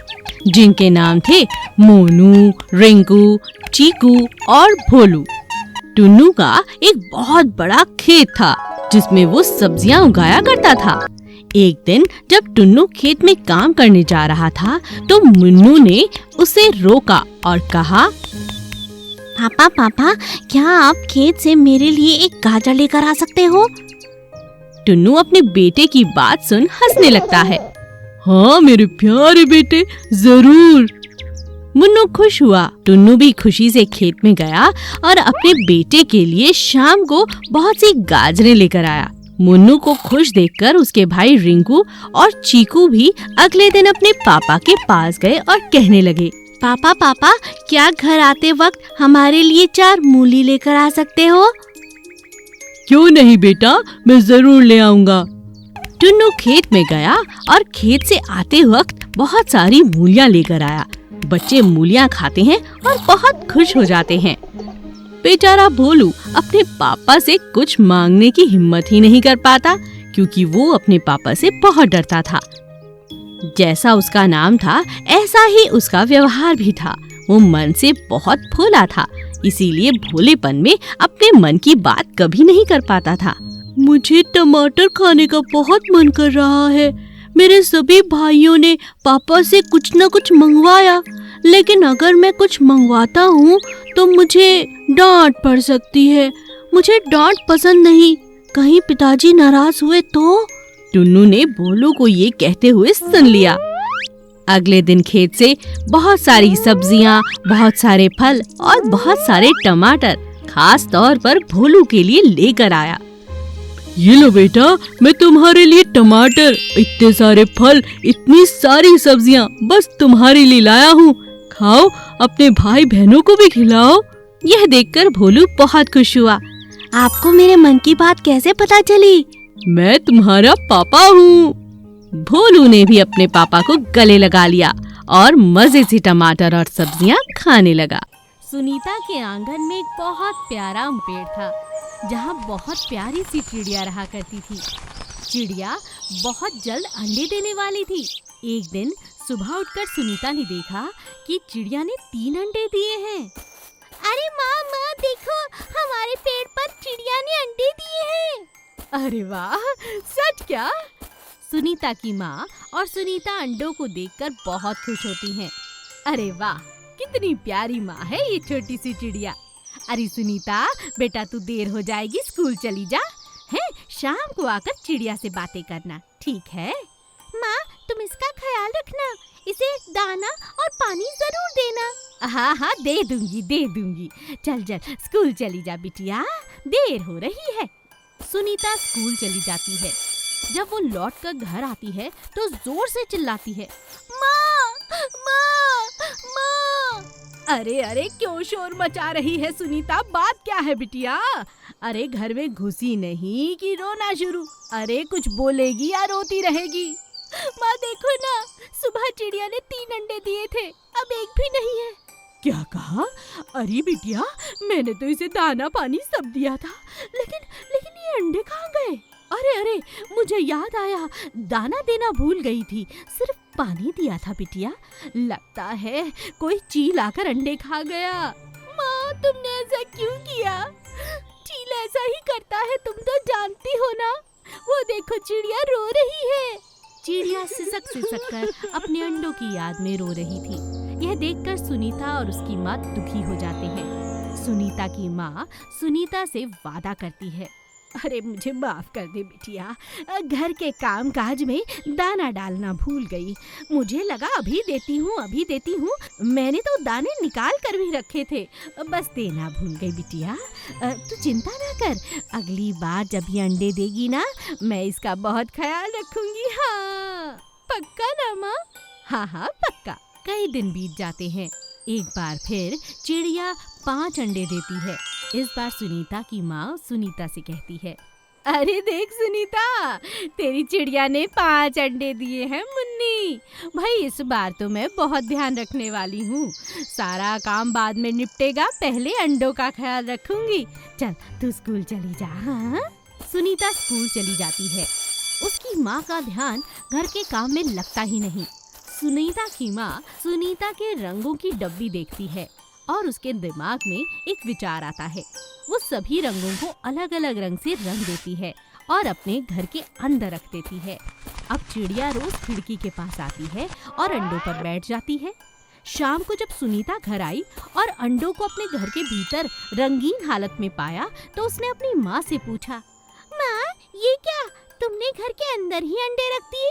जिनके नाम थे मोनू, रिंकू, चीकू और भोलू। टुन्नू का एक बहुत बड़ा खेत था, जिसमें वो सब्जियां उगाया करता था। एक दिन जब टुन्नू खेत में काम करने जा रहा था, तो मुन्नू ने उसे रोका और कहा, पापा पापा, क्या आप खेत से मेरे लिए एक गाजर लेकर आ सकते हो? टुन्नू अपने बेटे की बात सुन हंसने लगता है। हाँ मेरे प्यारे बेटे, जरूर। मुन्नू खुश हुआ। टुन्नू भी खुशी से खेत में गया और अपने बेटे के लिए शाम को बहुत सी गाजरें लेकर आया। मुन्नू को खुश देखकर उसके भाई रिंकू और चीकू भी अगले दिन अपने पापा के पास गए और कहने लगे, पापा पापा, क्या घर आते वक्त हमारे लिए 4 मूली लेकर आ सकते हो? क्यों नहीं बेटा, मैं जरूर ले आऊंगा। टुन्नू खेत में गया और खेत से आते वक्त बहुत सारी मूलियाँ लेकर आया। बच्चे मूलियाँ खाते हैं और बहुत खुश हो जाते हैं। बेचारा भोलू अपने पापा से कुछ मांगने की हिम्मत ही नहीं कर पाता, क्योंकि वो अपने पापा से बहुत डरता था। जैसा उसका नाम था, ऐसा ही उसका व्यवहार भी था। वो मन से बहुत भोला था, इसीलिए भोलेपन में अपने मन की बात कभी नहीं कर पाता था। मुझे टमाटर खाने का बहुत मन कर रहा है। मेरे सभी भाइयों ने पापा से कुछ न कुछ मंगवाया, लेकिन अगर मैं कुछ मंगवाता हूँ तो मुझे डांट पड़ सकती है। मुझे डांट पसंद नहीं, कहीं पिताजी नाराज हुए तो? टुन्नू ने भोलू को ये कहते हुए सुन लिया। अगले दिन खेत से बहुत सारी सब्जियाँ, बहुत सारे फल और बहुत सारे टमाटर खास तौर पर भोलू के लिए लेकर आया। ये लो बेटा, मैं तुम्हारे लिए टमाटर, इतने सारे फल, इतनी सारी सब्जियाँ बस तुम्हारे लिए लाया हूँ। खाओ, अपने भाई बहनों को भी खिलाओ। यह देखकर भोलू बहुत खुश हुआ। आपको मेरे मन की बात कैसे पता चली? मैं तुम्हारा पापा हूँ। भोलू ने भी अपने पापा को गले लगा लिया और मजे से टमाटर और सब्जियाँ खाने लगा। सुनीता के आंगन में एक बहुत प्यारा पेड़ था, जहाँ बहुत प्यारी सी चिड़िया रहा करती थी। चिड़िया बहुत जल्द अंडे देने वाली थी। एक दिन सुबह उठकर सुनीता ने देखा कि चिड़िया ने 3 अंडे दिए हैं। अरे माँ देखो, हमारे पेड़ पर चिड़िया ने अंडे दिए हैं। अरे वाह, सच क्या? सुनीता की माँ और सुनीता अंडों को देखकर बहुत खुश होती हैं। अरे वाह, कितनी प्यारी माँ है ये छोटी सी चिड़िया। अरे सुनीता बेटा, तू देर हो जाएगी, स्कूल चली जा। हैं, शाम को आकर चिड़िया से बातें करना, ठीक है? माँ तुम इसका ख्याल रखना, इसे दाना और पानी जरूर देना। हाँ, दे दूंगी। चल स्कूल चली जा बिटिया, देर हो रही है। सुनीता स्कूल चली जाती है। जब वो लौट कर घर आती है तो जोर से चिल्लाती है, माँ माँ माँ। अरे क्यों शोर मचा रही है सुनीता, बात क्या है बिटिया? अरे घर में घुसी नहीं कि रोना शुरू? अरे कुछ बोलेगी या रोती रहेगी? माँ देखो ना, सुबह चिड़िया ने 3 अंडे दिए थे, अब एक भी नहीं है। क्या कहा? अरे बिटिया, मैंने तो इसे दाना पानी सब दिया था, लेकिन ये अंडे कहाँ गए? अरे मुझे याद आया, दाना देना भूल गई थी, सिर्फ पानी दिया था बिटिया। लगता है कोई चील आकर अंडे खा गया। माँ तुमने ऐसा क्यों किया? चील ऐसा ही करता है, तुम तो जानती हो ना। वो देखो चिड़िया रो रही है। चिड़िया सिसक कर अपने अंडों की याद में रो रही थी। यह देखकर सुनीता और उसकी माँ दुखी हो जाते हैं। सुनीता की माँ सुनीता से वादा करती है, अरे मुझे माफ कर दे बिटिया, घर के काम काज में दाना डालना भूल गई। मुझे लगा अभी देती हूँ। मैंने तो दाने निकाल कर भी रखे थे, बस देना भूल गई बिटिया। तू चिंता ना कर, अगली बार जब ये अंडे देगी ना, मैं इसका बहुत ख्याल रखूंगी। हाँ पक्का ना माँ? हाँ पक्का। कई दिन बीत जाते हैं। एक बार फिर चिड़िया 5 अंडे देती है। इस बार सुनीता की माँ सुनीता से कहती है, अरे देख सुनीता, तेरी चिड़िया ने 5 अंडे दिए हैं मुन्नी। भाई इस बार तो मैं बहुत ध्यान रखने वाली हूँ। सारा काम बाद में निपटेगा, पहले अंडों का ख्याल रखूंगी। चल तू स्कूल चली जा। हाँ? सुनीता स्कूल चली जाती है। उसकी माँ का ध्यान घर के काम में लगता ही नहीं। सुनीता की माँ सुनीता के रंगों की डब्बी देखती है और उसके दिमाग में एक विचार आता है। वो सभी रंगों को अलग अलग रंग से रंग देती है और अपने घर के अंदर रख देती है। अब चिड़िया रोज खिड़की के पास आती है और अंडों पर बैठ जाती है। शाम को जब सुनीता घर आई और अंडों को अपने घर के भीतर रंगीन हालत में पाया तो उसने अपनी माँ से पूछा, माँ ये क्या, तुमने घर के अंदर ही अंडे रख दिए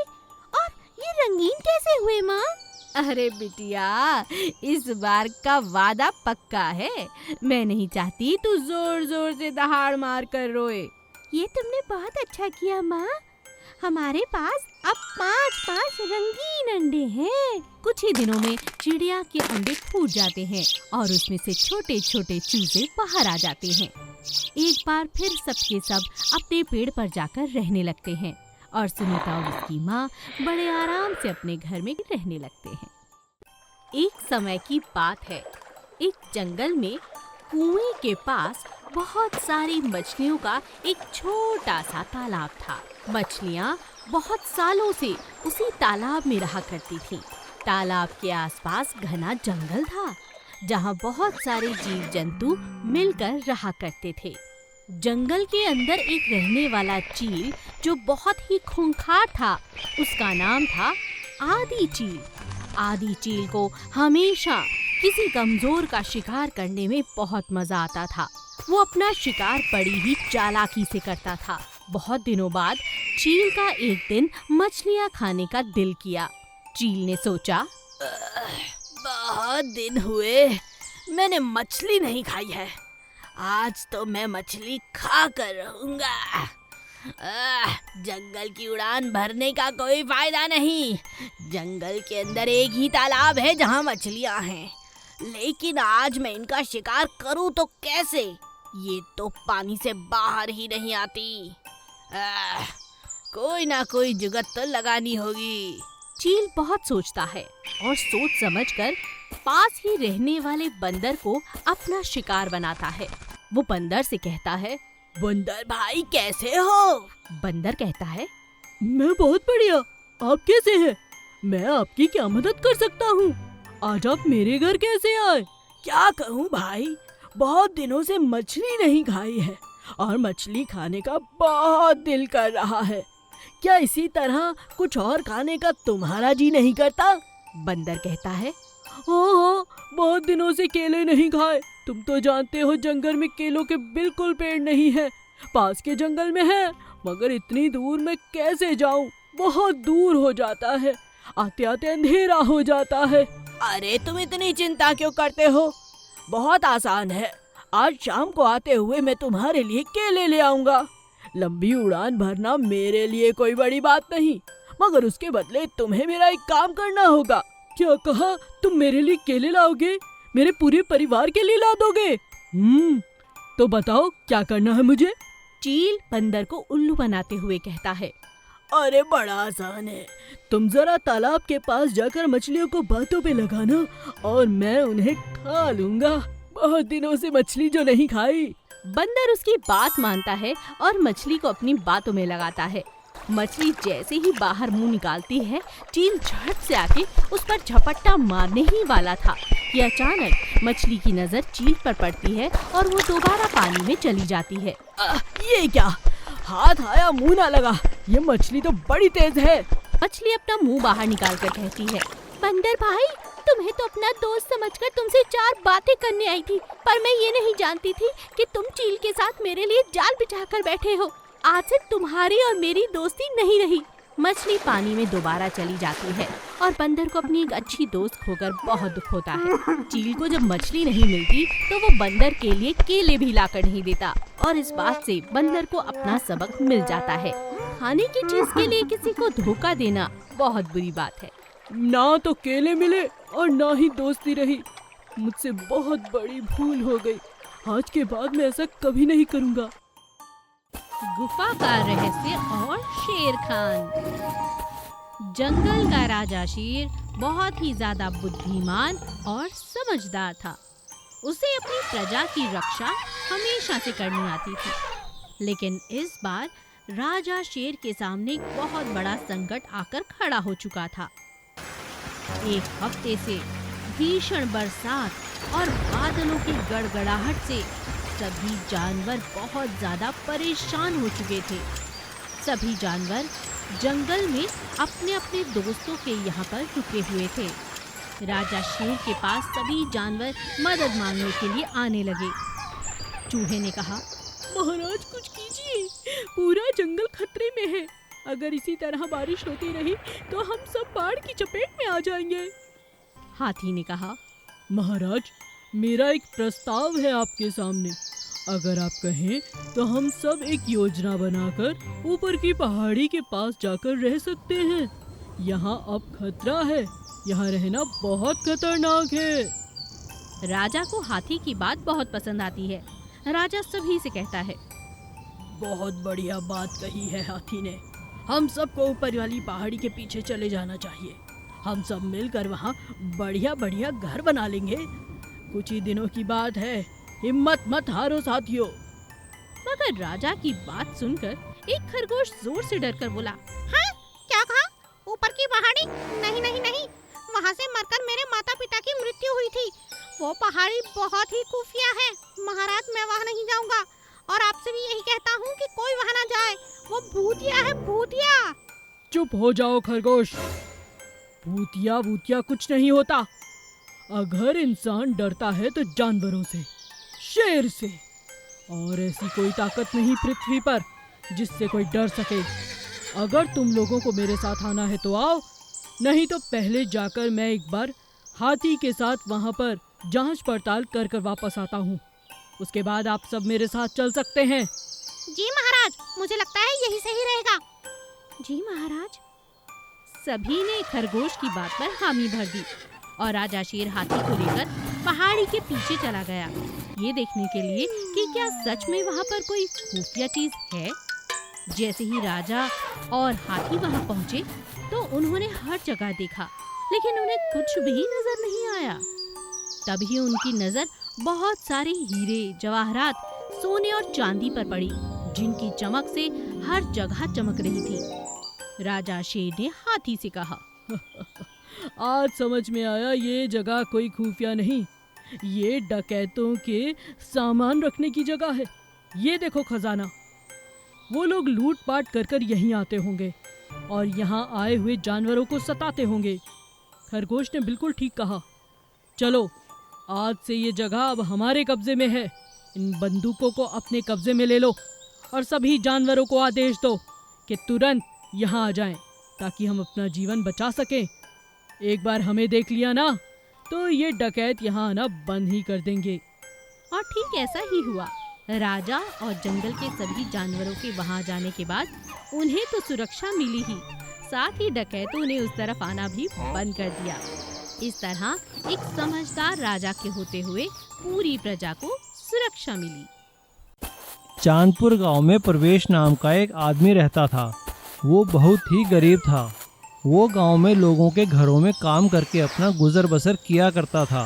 और ये रंगीन कैसे हुए माँ? अरे बिटिया, इस बार का वादा पक्का है। मैं नहीं चाहती तू जोर जोर से दहाड़ मार कर रोए। ये तुमने बहुत अच्छा किया माँ। हमारे पास अब 5 रंगीन अंडे हैं। कुछ ही दिनों में चिड़िया के अंडे फूट जाते हैं और उसमें से छोटे छोटे चूजे बाहर आ जाते हैं। एक बार फिर सबके सब अपने पेड़ पर जाकर रहने लगते हैं और सुनीता और उसकी माँ बड़े आराम से अपने घर में रहने लगते हैं। एक समय की बात है। एक जंगल में कुएं के पास बहुत सारी मछलियों का एक छोटा सा तालाब था। मछलियाँ बहुत सालों से उसी तालाब में रहा करती थीं। तालाब के आसपास घना जंगल था, जहाँ बहुत सारे जीव जंतु मिलकर रहा करते थे। जंगल के अंदर एक रहने वाला चील जो बहुत ही खूंखार था, उसका नाम था आदि चील। आदि चील को हमेशा किसी कमजोर का शिकार करने में बहुत मजा आता था। वो अपना शिकार बड़ी ही चालाकी से करता था। बहुत दिनों बाद चील का एक दिन मछलियाँ खाने का दिल किया। चील ने सोचा, बहुत दिन हुए मैंने मछली नहीं खाई है, आज तो मैं मछली खा कर रहूंगा। जंगल की उड़ान भरने का कोई फायदा नहीं। जंगल के अंदर एक ही तालाब है जहाँ मछलियाँ हैं, लेकिन आज मैं इनका शिकार करूँ तो कैसे? ये तो पानी से बाहर ही नहीं आती। कोई ना कोई जुगाड़ तो लगानी होगी। चील बहुत सोचता है और सोच समझकर पास ही रहने वाले बंदर को अपना शिकार बनाता है। वो बंदर से कहता है, बंदर भाई कैसे हो? बंदर कहता है, मैं बहुत बढ़िया, आप कैसे हैं? मैं आपकी क्या मदद कर सकता हूँ? आज आप मेरे घर कैसे आए? क्या कहूँ भाई, बहुत दिनों से मछली नहीं खाई है और मछली खाने का बहुत दिल कर रहा है। क्या इसी तरह कुछ और खाने का तुम्हारा जी नहीं करता? बंदर कहता है, हाँ, बहुत दिनों से केले नहीं खाए। तुम तो जानते हो जंगल में केलों के बिल्कुल पेड़ नहीं है। पास के जंगल में है, मगर इतनी दूर मैं कैसे जाऊं? बहुत दूर हो जाता है, आते आते अंधेरा हो जाता है। अरे तुम इतनी चिंता क्यों करते हो? बहुत आसान है, आज शाम को आते हुए मैं तुम्हारे लिए केले ले आऊंगा। लंबी उड़ान भरना मेरे लिए कोई बड़ी बात नहीं, मगर उसके बदले तुम्हें मेरा एक काम करना होगा। क्या कहा? तुम मेरे लिए केले लाओगे? मेरे पूरे परिवार के लिए ला दोगे? तो बताओ क्या करना है मुझे? चील बंदर को उल्लू बनाते हुए कहता है, अरे बड़ा आसान है, तुम जरा तालाब के पास जाकर मछलियों को बातों पे लगाना और मैं उन्हें खा लूंगा। बहुत दिनों से मछली जो नहीं खाई। बंदर उसकी बात मानता है और मछली को अपनी बातों में लगाता है। मछली जैसे ही बाहर मुंह निकालती है, चील झट से आके उस पर झपट्टा मारने ही वाला था कि अचानक मछली की नजर चील पर पड़ती है और वो दोबारा पानी में चली जाती है। ये क्या? हाथ आया मुंह ना लगा, ये मछली तो बड़ी तेज है। मछली अपना मुंह बाहर निकाल कर कहती है, बंदर भाई तुम्हें तो अपना दोस्त समझकर तुमसे 4 बातें करने आई थी, पर मैं ये नहीं जानती थी कि तुम चील के साथ मेरे लिए जाल बिछाकर बैठे हो। आज से तुम्हारी और मेरी दोस्ती नहीं रही। मछली पानी में दोबारा चली जाती है और बंदर को अपनी एक अच्छी दोस्त खोकर बहुत दुख होता है। चील को जब मछली नहीं मिलती तो वो बंदर के लिए केले भी लाकर नहीं देता और इस बात से बंदर को अपना सबक मिल जाता है। खाने की चीज के लिए किसी को धोखा देना बहुत बुरी बात है। ना तो केले मिले और ना ही दोस्ती रही। मुझसे बहुत बड़ी भूल हो गई। आज के बाद मैं ऐसा कभी नहीं करूँगा। गुफा का रहस्य और शेर खान। जंगल का राजा शेर बहुत ही ज्यादा बुद्धिमान और समझदार था। उसे अपनी प्रजा की रक्षा हमेशा से करनी आती थी, लेकिन इस बार राजा शेर के सामने एक बहुत बड़ा संकट आकर खड़ा हो चुका था। एक हफ्ते से भीषण बरसात और बादलों की गड़गड़ाहट से सभी जानवर बहुत ज्यादा परेशान हो चुके थे। सभी जानवर जंगल में अपने अपने दोस्तों के यहाँ पर रुके हुए थे। राजा शेर के पास सभी जानवर मदद मांगने के लिए आने लगे। चूहे ने कहा, महाराज कुछ कीजिए, पूरा जंगल खतरे में है। अगर इसी तरह बारिश होती रही तो हम सब बाढ़ की चपेट में आ जाएंगे। हाथी ने कहा, महाराज मेरा एक प्रस्ताव है आपके सामने। अगर आप कहें तो हम सब एक योजना बनाकर ऊपर की पहाड़ी के पास जाकर रह सकते हैं। यहाँ अब खतरा है, यहाँ रहना बहुत खतरनाक है। राजा को हाथी की बात बहुत पसंद आती है। राजा सभी से कहता है, बहुत बढ़िया बात कही है हाथी ने। हम सबको ऊपर वाली पहाड़ी के पीछे चले जाना चाहिए। हम सब मिलकर वहाँ बढ़िया बढ़िया घर बना लेंगे। कुछ ही दिनों की बात है, हिम्मत मत हारो साथियों। मगर राजा की बात सुनकर एक खरगोश जोर से डरकर बोला, हाँ, क्या कहा? ऊपर की पहाड़ी? नहीं नहीं नहीं, वहाँ से मरकर मेरे माता पिता की मृत्यु हुई थी। वो पहाड़ी बहुत ही खुफिया है महाराज, मैं वहाँ नहीं जाऊँगा। और आपसे भी यही कहता हूँ कि कोई वहाँ ना जाए, वो भूतिया है, भूतिया। चुप हो जाओ खरगोश, भूतिया भूतिया कुछ नहीं होता। अगर इंसान डरता है तो जानवरों से, शेर से, और ऐसी कोई ताकत नहीं पृथ्वी पर जिससे कोई डर सके। अगर तुम लोगों को मेरे साथ आना है तो आओ, नहीं तो पहले जाकर मैं एक बार हाथी के साथ वहाँ पर जांच पड़ताल कर कर वापस आता हूँ। उसके बाद आप सब मेरे साथ चल सकते हैं। जी महाराज, मुझे लगता है यही सही रहेगा। जी महाराज। सभी ने खरगोश की बात पर हामी भर दी और राजा शेर हाथी को लेकर पहाड़ी के पीछे चला गया, ये देखने के लिए कि क्या सच में वहाँ पर कोई खुफिया चीज है। जैसे ही राजा और हाथी वहाँ पहुँचे तो उन्होंने हर जगह देखा, लेकिन उन्हें कुछ भी नजर नहीं आया। तभी उनकी नजर बहुत सारे हीरे, जवाहरात, सोने और चांदी पर पड़ी, जिनकी चमक से हर जगह चमक रही थी। राजा शेर ने हाथी से कहा, आज समझ में आया ये जगह कोई खुफिया नहीं, ये डकैतों के सामान रखने की जगह है। ये देखो खजाना, वो लोग लूट पाट कर कर यहीं आते होंगे और यहाँ आए हुए जानवरों को सताते होंगे। खरगोश ने बिल्कुल ठीक कहा। चलो, आज से ये जगह अब हमारे कब्जे में है। इन बंदूकों को अपने कब्जे में ले लो और सभी जानवरों को आदेश दो कि तुरंत यहाँ आ जाएं, ताकि हम अपना जीवन बचा सकें। एक बार हमें देख लिया ना तो ये डकैत यहाँ आना बंद ही कर देंगे। और ठीक ऐसा ही हुआ। राजा और जंगल के सभी जानवरों के वहां जाने के बाद उन्हें तो सुरक्षा मिली ही, साथ ही डकैतों ने उस तरफ आना भी बंद कर दिया। इस तरह एक समझदार राजा के होते हुए पूरी प्रजा को सुरक्षा मिली। चांदपुर गांव में प्रवेश नाम का एक आदमी रहता था। वो बहुत ही गरीब था। वो गांव में लोगों के घरों में काम करके अपना गुजर बसर किया करता था।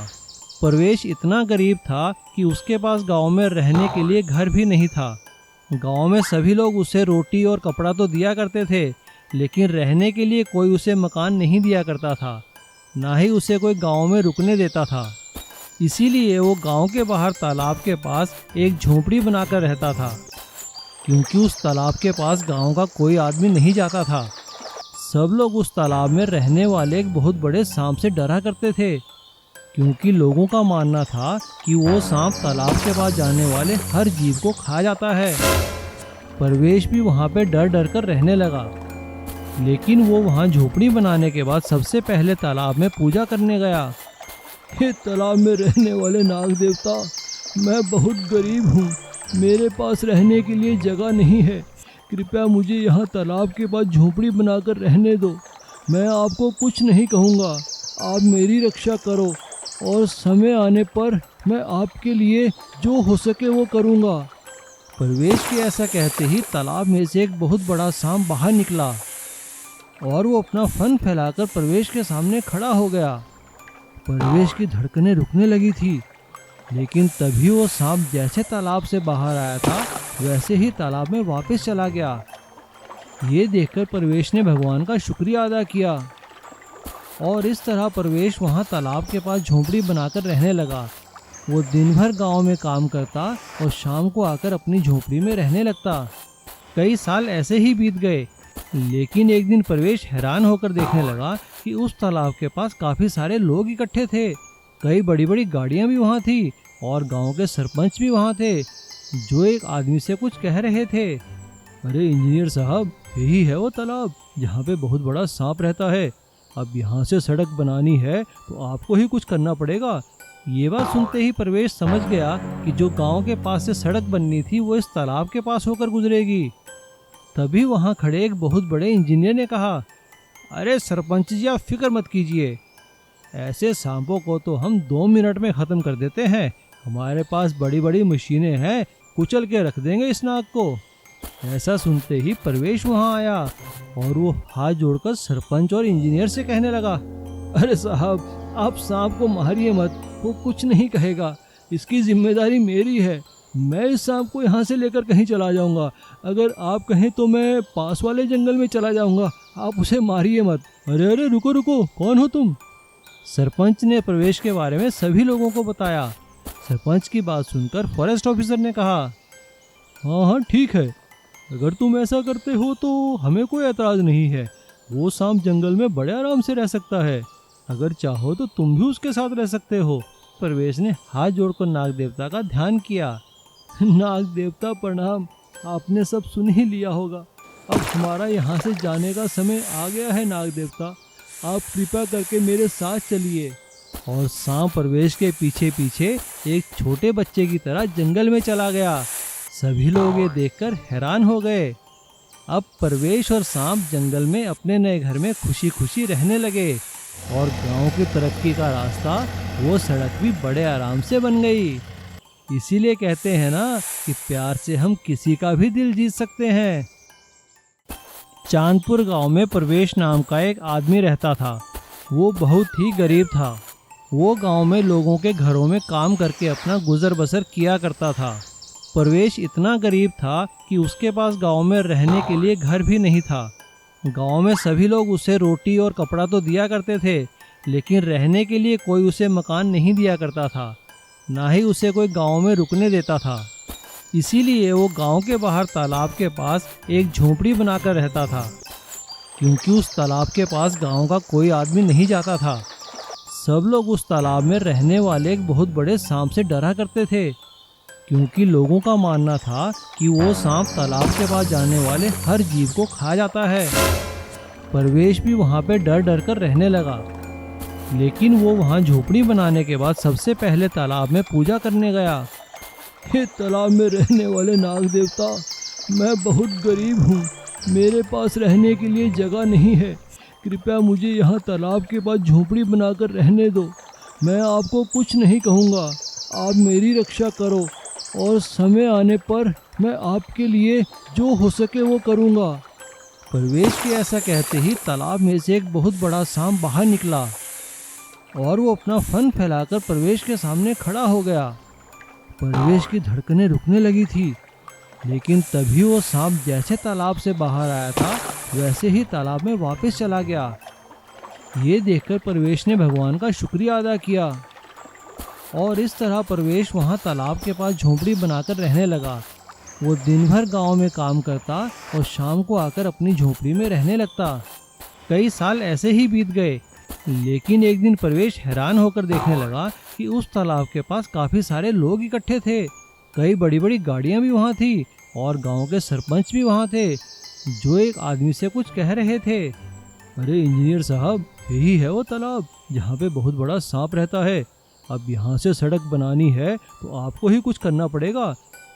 प्रवेश इतना गरीब था कि उसके पास गांव में रहने के लिए घर भी नहीं था। गांव में सभी लोग उसे रोटी और कपड़ा तो दिया करते थे, लेकिन रहने के लिए कोई उसे मकान नहीं दिया करता था, ना ही उसे कोई गांव में रुकने देता था। इसीलिए वो गांव के बाहर तालाब के पास एक झोपड़ी बनाकर रहता था, क्योंकि उस तालाब के पास गांव का कोई आदमी नहीं जाता था। सब लोग उस तालाब में रहने वाले एक बहुत बड़े सांप से डरा करते थे। क्योंकि लोगों का मानना था कि वो सांप तालाब के पास जाने वाले हर जीव को खा जाता है। परवेश भी वहाँ पे डर डर कर रहने लगा, लेकिन वो वहाँ झोपड़ी बनाने के बाद सबसे पहले तालाब में पूजा करने गया। हे तालाब में रहने वाले नाग देवता, मैं बहुत गरीब हूँ, मेरे पास रहने के लिए जगह नहीं है, कृपया मुझे यहाँ तालाब के पास झोपड़ी बनाकर रहने दो। मैं आपको कुछ नहीं कहूँगा, आप मेरी रक्षा करो और समय आने पर मैं आपके लिए जो हो सके वो करूँगा। परवेश के ऐसा कहते ही तालाब में से एक बहुत बड़ा सांप बाहर निकला और वो अपना फन फैलाकर परवेश के सामने खड़ा हो गया। परवेश की धड़कनें रुकने लगी थी, लेकिन तभी वो सांप जैसे तालाब से बाहर आया था वैसे ही तालाब में वापस चला गया। ये देखकर परवेश ने भगवान का शुक्रिया अदा किया और इस तरह परवेश वहाँ तालाब के पास झोपड़ी बनाकर रहने लगा। वो दिन भर गांव में काम करता और शाम को आकर अपनी झोपड़ी में रहने लगता। कई साल ऐसे ही बीत गए, लेकिन एक दिन परवेश हैरान होकर देखने लगा कि उस तालाब के पास काफ़ी सारे लोग इकट्ठे थे। कई बड़ी बड़ी गाड़ियाँ भी वहाँ थी और गांव के सरपंच भी वहाँ थे, जो एक आदमी से कुछ कह रहे थे। अरे इंजीनियर साहब, यही है वो तालाब जहाँ पे बहुत बड़ा सांप रहता है। अब यहाँ से सड़क बनानी है तो आपको ही कुछ करना पड़ेगा। ये बात सुनते ही परवेश समझ गया कि जो गांव के पास से सड़क बननी थी वो इस तालाब के पास होकर गुजरेगी। तभी वहाँ खड़े एक बहुत बड़े इंजीनियर ने कहा, अरे सरपंच जी, आप फिक्र मत कीजिए, ऐसे सांपों को तो हम 2 मिनट में ख़त्म कर देते हैं। हमारे पास बड़ी बड़ी मशीनें हैं, कुचल के रख देंगे इस नाग को। ऐसा सुनते ही परवेश वहाँ आया और वो हाथ जोड़कर सरपंच और इंजीनियर से कहने लगा, अरे साहब, आप सांप को मारिए मत, वो कुछ नहीं कहेगा, इसकी जिम्मेदारी मेरी है। मैं इस सांप को यहाँ से लेकर कहीं चला जाऊँगा। अगर आप कहें तो मैं पास वाले जंगल में चला जाऊँगा, आप उसे मारिए मत। अरे अरे रुको रुको, कौन हो तुम? सरपंच ने परवेश के बारे में सभी लोगों को बताया। सरपंच की बात सुनकर फॉरेस्ट ऑफिसर ने कहा, हाँ हाँ ठीक है, अगर तुम ऐसा करते हो तो हमें कोई एतराज़ नहीं है। वो सांप जंगल में बड़े आराम से रह सकता है, अगर चाहो तो तुम भी उसके साथ रह सकते हो। परवेश ने हाथ जोड़कर नाग देवता का ध्यान किया। नाग देवता प्रणाम, आपने सब सुन ही लिया होगा। अब हमारा यहाँ से जाने का समय आ गया है। नाग देवता, आप कृपा करके मेरे साथ चलिए। और सांप परवेश के पीछे पीछे एक छोटे बच्चे की तरह जंगल में चला गया। सभी लोग ये देखकर हैरान हो गए। अब परवेश और सांप जंगल में अपने नए घर में खुशी खुशी रहने लगे और गांव की तरक्की का रास्ता, वो सड़क भी बड़े आराम से बन गई। इसीलिए कहते हैं ना कि प्यार से हम किसी का भी दिल जीत सकते हैं। चांदपुर गांव में परवेश नाम का एक आदमी रहता था। वो बहुत ही गरीब था। वो गांव में लोगों के घरों में काम करके अपना गुजर बसर किया करता था। परवेश इतना गरीब था कि उसके पास गांव में रहने के लिए घर भी नहीं था। गांव में सभी लोग उसे रोटी और कपड़ा तो दिया करते थे, लेकिन रहने के लिए कोई उसे मकान नहीं दिया करता था, ना ही उसे कोई गांव में रुकने देता था। इसीलिए वो गांव के बाहर तालाब के पास एक झोपड़ी बनाकर रहता था, क्योंकि उस तालाब के पास गांव का कोई आदमी नहीं जाता था। सब लोग उस तालाब में रहने वाले एक बहुत बड़े सांप से डरा करते थे, क्योंकि लोगों का मानना था कि वो सांप तालाब के पास जाने वाले हर जीव को खा जाता है। परवेश भी वहाँ पे डर डर कर रहने लगा, लेकिन वो वहाँ झोपड़ी बनाने के बाद सबसे पहले तालाब में पूजा करने गया। हे तालाब में रहने वाले नाग देवता, मैं बहुत गरीब हूँ, मेरे पास रहने के लिए जगह नहीं है, कृपया मुझे यहाँ तालाब के पास झोपड़ी बनाकर रहने दो। मैं आपको कुछ नहीं कहूँगा, आप मेरी रक्षा करो और समय आने पर मैं आपके लिए जो हो सके वो करूँगा। परवेश के ऐसा कहते ही तालाब में से एक बहुत बड़ा सांप बाहर निकला और वो अपना फन फैलाकर परवेश के सामने खड़ा हो गया। परवेश की धड़कनें रुकने लगी थी, लेकिन तभी वो सांप जैसे तालाब से बाहर आया था वैसे ही तालाब में वापस चला गया। ये देखकर परवेश ने भगवान का शुक्रिया अदा किया और इस तरह परवेश वहाँ तालाब के पास झोपड़ी बनाकर रहने लगा। वो दिन भर गांव में काम करता और शाम को आकर अपनी झोपड़ी में रहने लगता। कई साल ऐसे ही बीत गए, लेकिन एक दिन प्रवेश हैरान होकर देखने लगा कि उस तालाब के पास काफी सारे लोग इकट्ठे थे। कई बड़ी बड़ी गाड़ियां भी वहां थी और गांव के सरपंच भी वहां थे, जो एक आदमी से कुछ कह रहे थे। अरे इंजीनियर साहब, यही है वो तालाब जहाँ पे बहुत बड़ा सांप रहता है। अब यहाँ से सड़क बनानी है तो आपको ही कुछ करना पड़ेगा।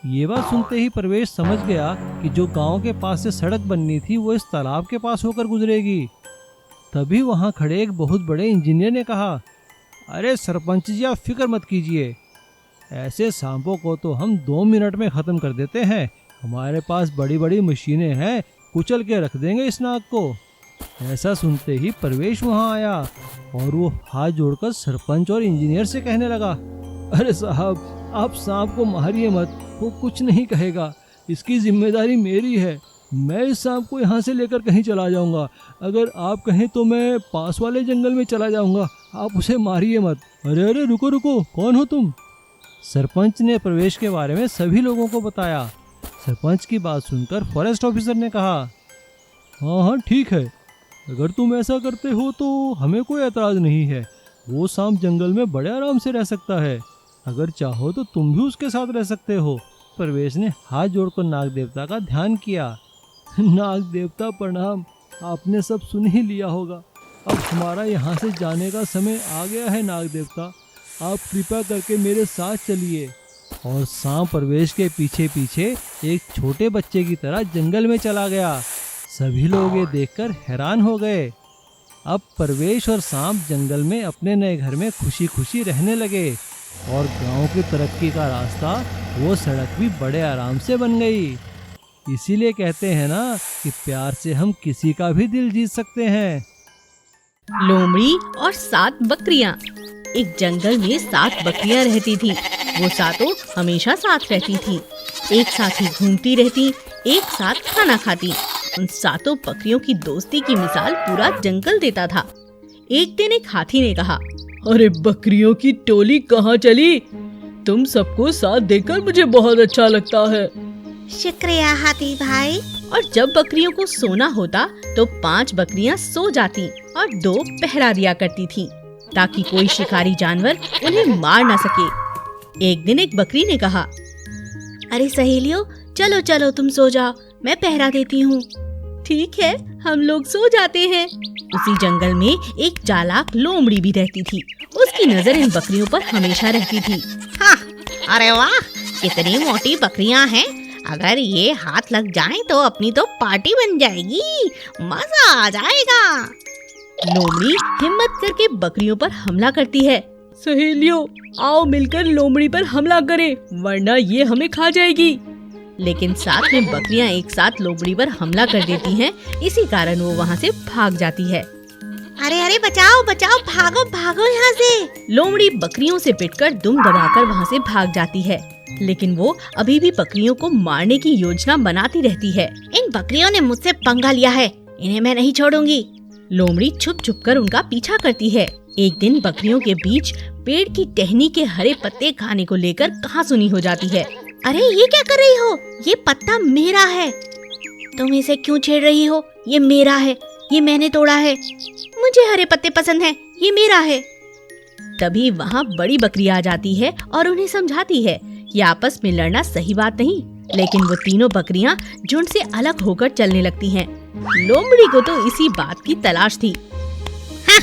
ये बात सुनते ही प्रवेश समझ गया कि जो गांव के पास से सड़क बननी थी वो इस तालाब के पास होकर गुजरेगी। तभी वहाँ खड़े एक बहुत बड़े इंजीनियर ने कहा, अरे सरपंच जी, आप फिक्र मत कीजिए, ऐसे सांपों को तो हम 2 मिनट में ख़त्म कर देते हैं। हमारे पास बड़ी बड़ी मशीनें हैं, कुचल के रख देंगे इस नाग को। ऐसा सुनते ही प्रवेश वहाँ आया और वो हाथ जोड़कर सरपंच और इंजीनियर से कहने लगा, अरे साहब, आप सांप को मारिए मत, वो कुछ नहीं कहेगा, इसकी जिम्मेदारी मेरी है। मैं इस सांप को यहाँ से लेकर कहीं चला जाऊँगा। अगर आप कहें तो मैं पास वाले जंगल में चला जाऊँगा, आप उसे मारिए मत। अरे अरे रुको रुको, कौन हो तुम? सरपंच ने प्रवेश के बारे में सभी लोगों को बताया। सरपंच की बात सुनकर फॉरेस्ट ऑफिसर ने कहा, हाँ हाँ ठीक है, अगर तुम ऐसा करते हो तो हमें कोई एतराज़ नहीं है। वो सांप जंगल में बड़े आराम से रह सकता है, अगर चाहो तो तुम भी उसके साथ रह सकते हो। प्रवेश ने हाथ जोड़कर नाग देवता का ध्यान किया। नाग देवता प्रणाम, आपने सब सुन ही लिया होगा। अब हमारा यहाँ से जाने का समय आ गया है। नाग देवता, आप कृपा करके मेरे साथ चलिए। और सांप प्रवेश के पीछे पीछे एक छोटे बच्चे की तरह जंगल में चला गया। सभी लोग ये देखकर हैरान हो गए। अब प्रवेश और सांप जंगल में अपने नए घर में खुशी खुशी रहने लगे और गांव की तरक्की का रास्ता, वो सड़क भी बड़े आराम से बन गई। इसीलिए कहते हैं ना कि प्यार से हम किसी का भी दिल जीत सकते हैं। लोमड़ी और 7 बकरियां। एक जंगल में 7 बकरियां रहती थी। वो सातों हमेशा साथ रहती थी, एक साथ ही घूमती रहती, एक साथ खाना खाती। उन 7 बकरियों की दोस्ती की मिसाल पूरा जंगल देता था। एक दिन एक हाथी ने कहा, अरे बकरियों की टोली कहाँ चली? तुम सबको साथ देखकर मुझे बहुत अच्छा लगता है। शुक्रिया हाथी भाई। और जब बकरियों को सोना होता तो 5 बकरियां सो जाती और 2 पहरा दिया करती थीं, ताकि कोई शिकारी जानवर उन्हें मार न सके। एक दिन एक बकरी ने कहा, अरे सहेलियों, चलो चलो तुम सो जाओ, मैं पहरा देती हूँ। ठीक है, हम लोग सो जाते हैं। उसी जंगल में एक चालाक लोमड़ी भी रहती थी। उसकी नजर इन बकरियों पर हमेशा रहती थी। हाँ, अरे वाह, कितनी मोटी बकरियां हैं। अगर ये हाथ लग जाएं तो अपनी तो पार्टी बन जाएगी, मजा आ जाएगा। लोमड़ी हिम्मत करके बकरियों पर हमला करती है। सहेलियों, आओ मिलकर लोमड़ी पर हमला करें, वरना ये हमें खा जाएगी। लेकिन साथ में बकरियां एक साथ लोमड़ी पर हमला कर देती हैं, इसी कारण वो वहाँ से भाग जाती है। अरे अरे बचाओ बचाओ, भागो भागो यहाँ से। लोमड़ी बकरियों से पिटकर दुम दबाकर वहाँ से भाग जाती है, लेकिन वो अभी भी बकरियों को मारने की योजना बनाती रहती है। इन बकरियों ने मुझसे पंगा लिया है, इन्हें मैं नहीं छोड़ूंगी। लोमड़ी छुप छुप कर उनका पीछा करती है। एक दिन बकरियों के बीच पेड़ की टहनी के हरे पत्ते खाने को लेकर कहासुनी हो जाती है। अरे ये क्या कर रही हो? ये पत्ता मेरा है। तुम इसे क्यों छेड़ रही हो? ये मेरा है, ये मैंने तोड़ा है। मुझे हरे पत्ते पसंद हैं, ये मेरा है। तभी वहाँ बड़ी बकरी आ जाती है और उन्हें समझाती है कि आपस में लड़ना सही बात नहीं। लेकिन वो तीनों बकरियां झुंड से अलग होकर चलने लगती हैं। लोमड़ी को तो इसी बात की तलाश थी। हाँ,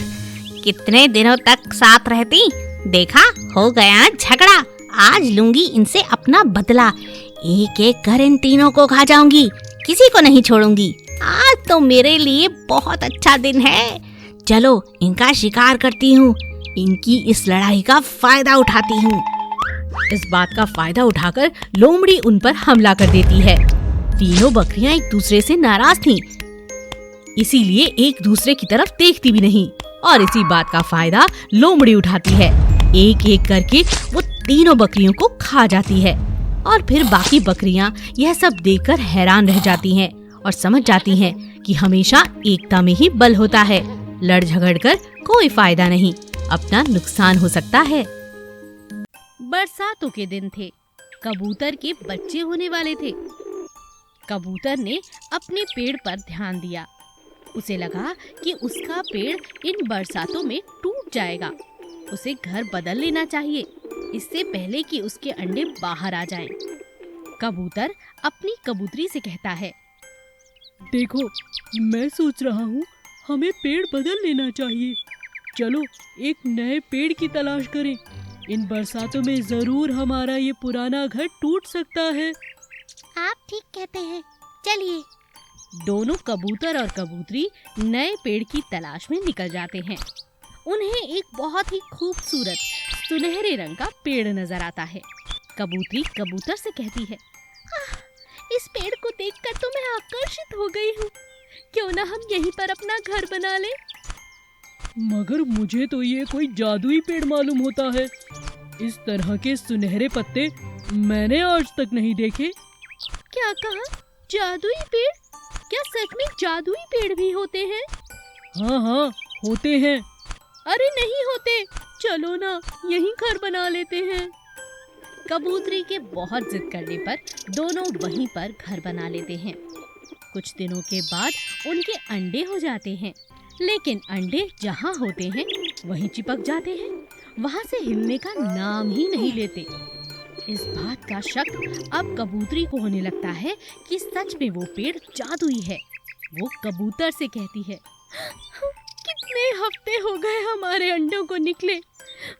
कितने दिनों तक साथ रहती, देखा हो गया झगड़ा। आज लूंगी इनसे अपना बदला, एक एक कर इन तीनों को खा जाऊंगी, किसी को नहीं छोड़ूंगी। आज तो मेरे लिए बहुत अच्छा दिन है। चलो इनका शिकार करती हूँ, इनकी इस लड़ाई का फायदा उठाती हूँ। इस बात का फायदा उठाकर लोमड़ी उन पर हमला कर देती है। तीनों बकरियां एक दूसरे से नाराज थीं, इसीलिए एक दूसरे की तरफ देखती भी नहीं और इसी बात का फायदा लोमड़ी उठाती है। एक एक करके वो तीनों बकरियों को खा जाती है और फिर बाकी बकरियां यह सब देखकर हैरान रह जाती हैं और समझ जाती हैं कि हमेशा एकता में ही बल होता है। लड़ झगड़ कर कोई फायदा नहीं, अपना नुकसान हो सकता है। बरसातों के दिन थे। कबूतर के बच्चे होने वाले थे। कबूतर ने अपने पेड़ पर ध्यान दिया। उसे लगा कि उसका पेड़ इन बरसातों में टूट जाएगा। उसे घर बदल लेना चाहिए, इससे पहले कि उसके अंडे बाहर आ जाएं। कबूतर अपनी कबूतरी से कहता है, देखो, मैं सोच रहा हूँ हमें पेड़ बदल लेना चाहिए। चलो एक नए पेड़ की तलाश करें। इन बरसातों में जरूर हमारा ये पुराना घर टूट सकता है। आप ठीक कहते हैं, चलिए। दोनों कबूतर और कबूतरी नए पेड़ की तलाश में निकल जाते हैं। उन्हें एक बहुत ही खूबसूरत सुनहरे रंग का पेड़ नजर आता है। कबूतरी कबूतर से कहती है, इस पेड़ को देखकर तो मैं आकर्षित हो गई हूँ। क्यों ना हम यहीं पर अपना घर बना लें? मगर मुझे तो ये कोई जादुई पेड़ मालूम होता है। इस तरह के सुनहरे पत्ते मैंने आज तक नहीं देखे। क्या कहा? जादुई पेड़? क्या सच में जादुई पेड़ भी होते हैं? हाँ हाँ, होते हैं। अरे नहीं होते, चलो ना यहीं घर बना लेते हैं। कबूतरी के बहुत जिद करने पर दोनों वहीं पर घर बना लेते हैं। कुछ दिनों के बाद उनके अंडे हो जाते हैं, लेकिन अंडे जहाँ होते हैं वहीं चिपक जाते हैं, वहाँ से हिलने का नाम ही नहीं लेते। इस बात का शक अब कबूतरी को होने लगता है कि सच में वो पेड़ जादुई है। वो कबूतर से कहती है, कितने हफ्ते हो गए हमारे अंडों को निकले,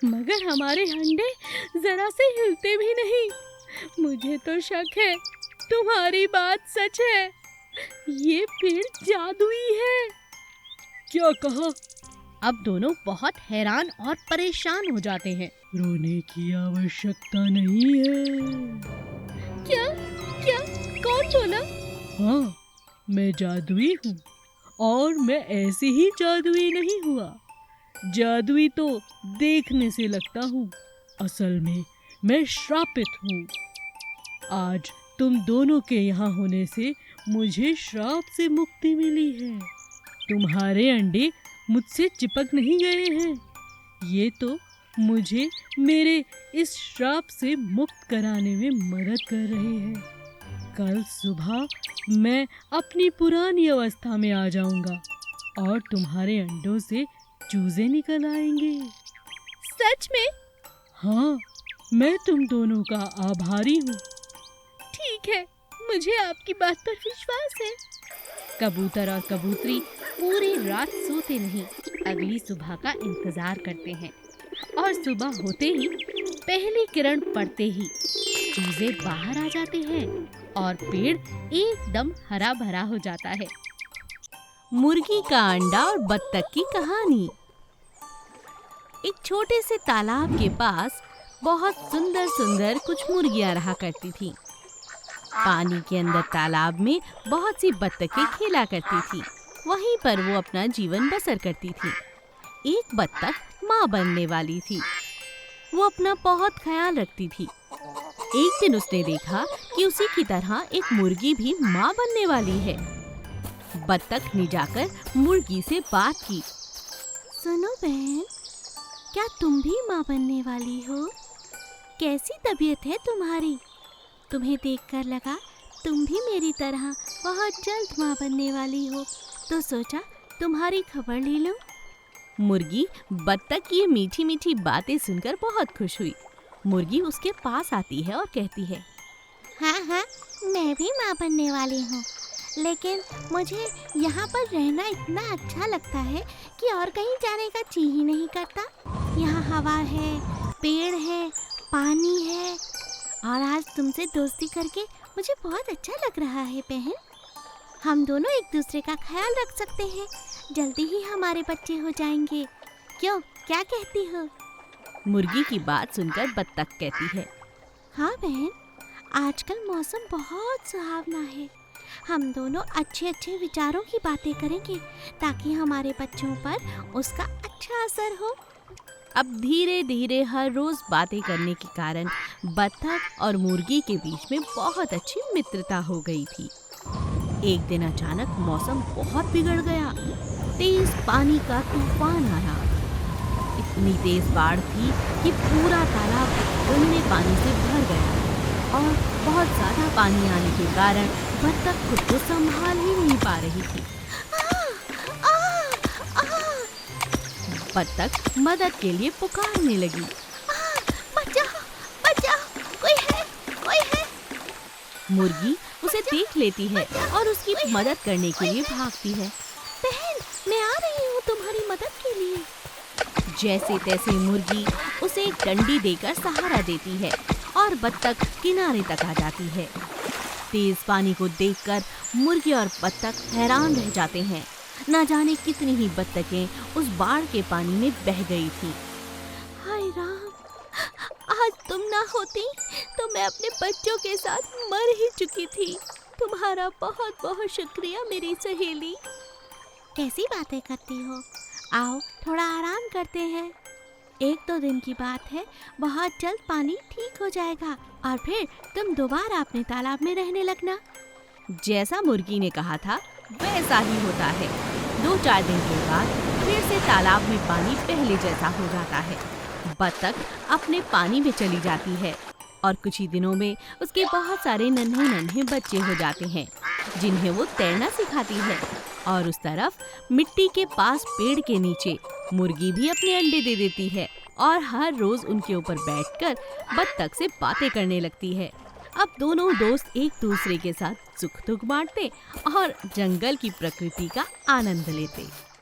मगर हमारे अंडे जरा से हिलते भी नहीं। मुझे तो शक है तुम्हारी बात सच है, ये पेड़ जादुई है। क्या कहा? अब दोनों बहुत हैरान और परेशान हो जाते हैं। रोने की आवश्यकता नहीं है। क्या क्या कौन बोला? हाँ, मैं जादुई हूँ, और मैं ऐसे ही जादुई नहीं हुआ। जादुई तो देखने से लगता हूँ, असल में मैं श्रापित हूँ। आज तुम दोनों के यहाँ होने से मुझे श्राप से मुक्ति मिली है। तुम्हारे अंडे मुझसे चिपक नहीं गए हैं, ये तो मुझे मेरे इस श्राप से मुक्त कराने में मदद कर रहे हैं। कल सुबह मैं अपनी पुरानी अवस्था में आ जाऊंगा और तुम्हारे अंडों से चूजे निकल आएंगे। सच में? हाँ, मैं तुम दोनों का आभारी हूँ। ठीक है, मुझे आपकी बात पर विश्वास है। कबूतर और कबूतरी पूरी रात सोते नहीं, अगली सुबह का इंतजार करते हैं। और सुबह होते ही, पहली किरण पड़ते ही चूजे बाहर आ जाते हैं और पेड़ एकदम हरा भरा हो जाता है। मुर्गी का अंडा और बत्तख की कहानी। एक छोटे से तालाब के पास बहुत सुंदर सुंदर कुछ मुर्गियां रहा करती थीं। पानी के अंदर तालाब में बहुत सी बत्तखें खेला करती थी। वहीं पर वो अपना जीवन बसर करती थी। एक बत्तख माँ बनने वाली थी। वो अपना बहुत ख्याल रखती थी। एक दिन उसने देखा कि उसी की तरह एक मुर्गी भी माँ बनने वाली है। बत्तख ने जाकर मुर्गी से बात की। सुनो बहन, क्या तुम भी माँ बनने वाली हो? कैसी तबीयत है तुम्हारी? तुम्हें देखकर लगा तुम भी मेरी तरह बहुत जल्द माँ बनने वाली हो, तो सोचा तुम्हारी खबर ले लूं। मुर्गी बत्तख की ये मीठी मीठी बातें सुनकर बहुत खुश हुई। मुर्गी उसके पास आती है और कहती है, हाँ हाँ, मैं भी माँ बनने वाली हूँ, लेकिन मुझे यहाँ पर रहना इतना अच्छा लगता है कि और कहीं जाने का जी ही नहीं करता। यहाँ हवा है, पेड़ है, पानी है, और आज तुमसे दोस्ती करके मुझे बहुत अच्छा लग रहा है बहन। हम दोनों एक दूसरे का ख्याल रख सकते हैं। जल्दी ही हमारे बच्चे हो जाएंगे। क्यों, क्या कहती हो? मुर्गी की बात सुनकर बत्तख कहती है, हाँ बहन, आजकल मौसम बहुत सुहावना है। हम दोनों अच्छे अच्छे विचारों की बातें करेंगे ताकि हमारे बच्चों पर उसका अच्छा असर हो। अब धीरे धीरे हर रोज बातें करने के कारण बत्तख और मुर्गी के बीच में बहुत अच्छी मित्रता हो गई थी। एक दिन अचानक मौसम बहुत बिगड़ गया। तेज पानी का तूफान आया। इतनी तेज बाढ़ थी कि पूरा तालाब गंदे पानी से भर गया और बहुत ज्यादा पानी आने के कारण बत्तख खुद को संभाल ही नहीं पा रही थी। बत्तख मदद के लिए पुकारने लगी। बचाओ बचाओ, कोई है कोई है। मुर्गी उसे देख लेती है और उसकी मदद करने के लिए भागती है। बहन, मैं आ रही हूँ तुम्हारी मदद के लिए। जैसे तैसे मुर्गी उसे एक डंडी देकर सहारा देती है और बत्तख किनारे तक आ जाती है। तेज पानी को देखकर मुर्गी और बत्तख हैरान रह जाते हैं। न जाने कितनी ही बत्तखें उस बाढ़ के पानी में बह गई थी। हाय राम, आज तुम ना होती तो मैं अपने बच्चों के साथ मर ही चुकी थी। तुम्हारा बहुत बहुत शुक्रिया मेरी सहेली। कैसी बातें करती हो, आओ थोड़ा आराम करते हैं। 1-2 दिन की बात है, बहुत जल्द पानी ठीक हो जाएगा और फिर तुम दोबारा अपने तालाब में रहने लगना। जैसा मुर्गी ने कहा था वैसा ही होता है। 2-4 दिन के बाद फिर से तालाब में पानी पहले जैसा हो जाता है। बत्तख अपने पानी में चली जाती है और कुछ ही दिनों में उसके बहुत सारे नन्हे नन्हे बच्चे हो जाते हैं जिन्हें वो तैरना सिखाती है। और उस तरफ मिट्टी के पास पेड़ के नीचे मुर्गी भी अपने अंडे दे देती है और हर रोज उनके ऊपर बैठकर बत्तख से बातें करने लगती है। अब दोनों दोस्त एक दूसरे के साथ सुख दुख बांटते और जंगल की प्रकृति का आनंद लेते।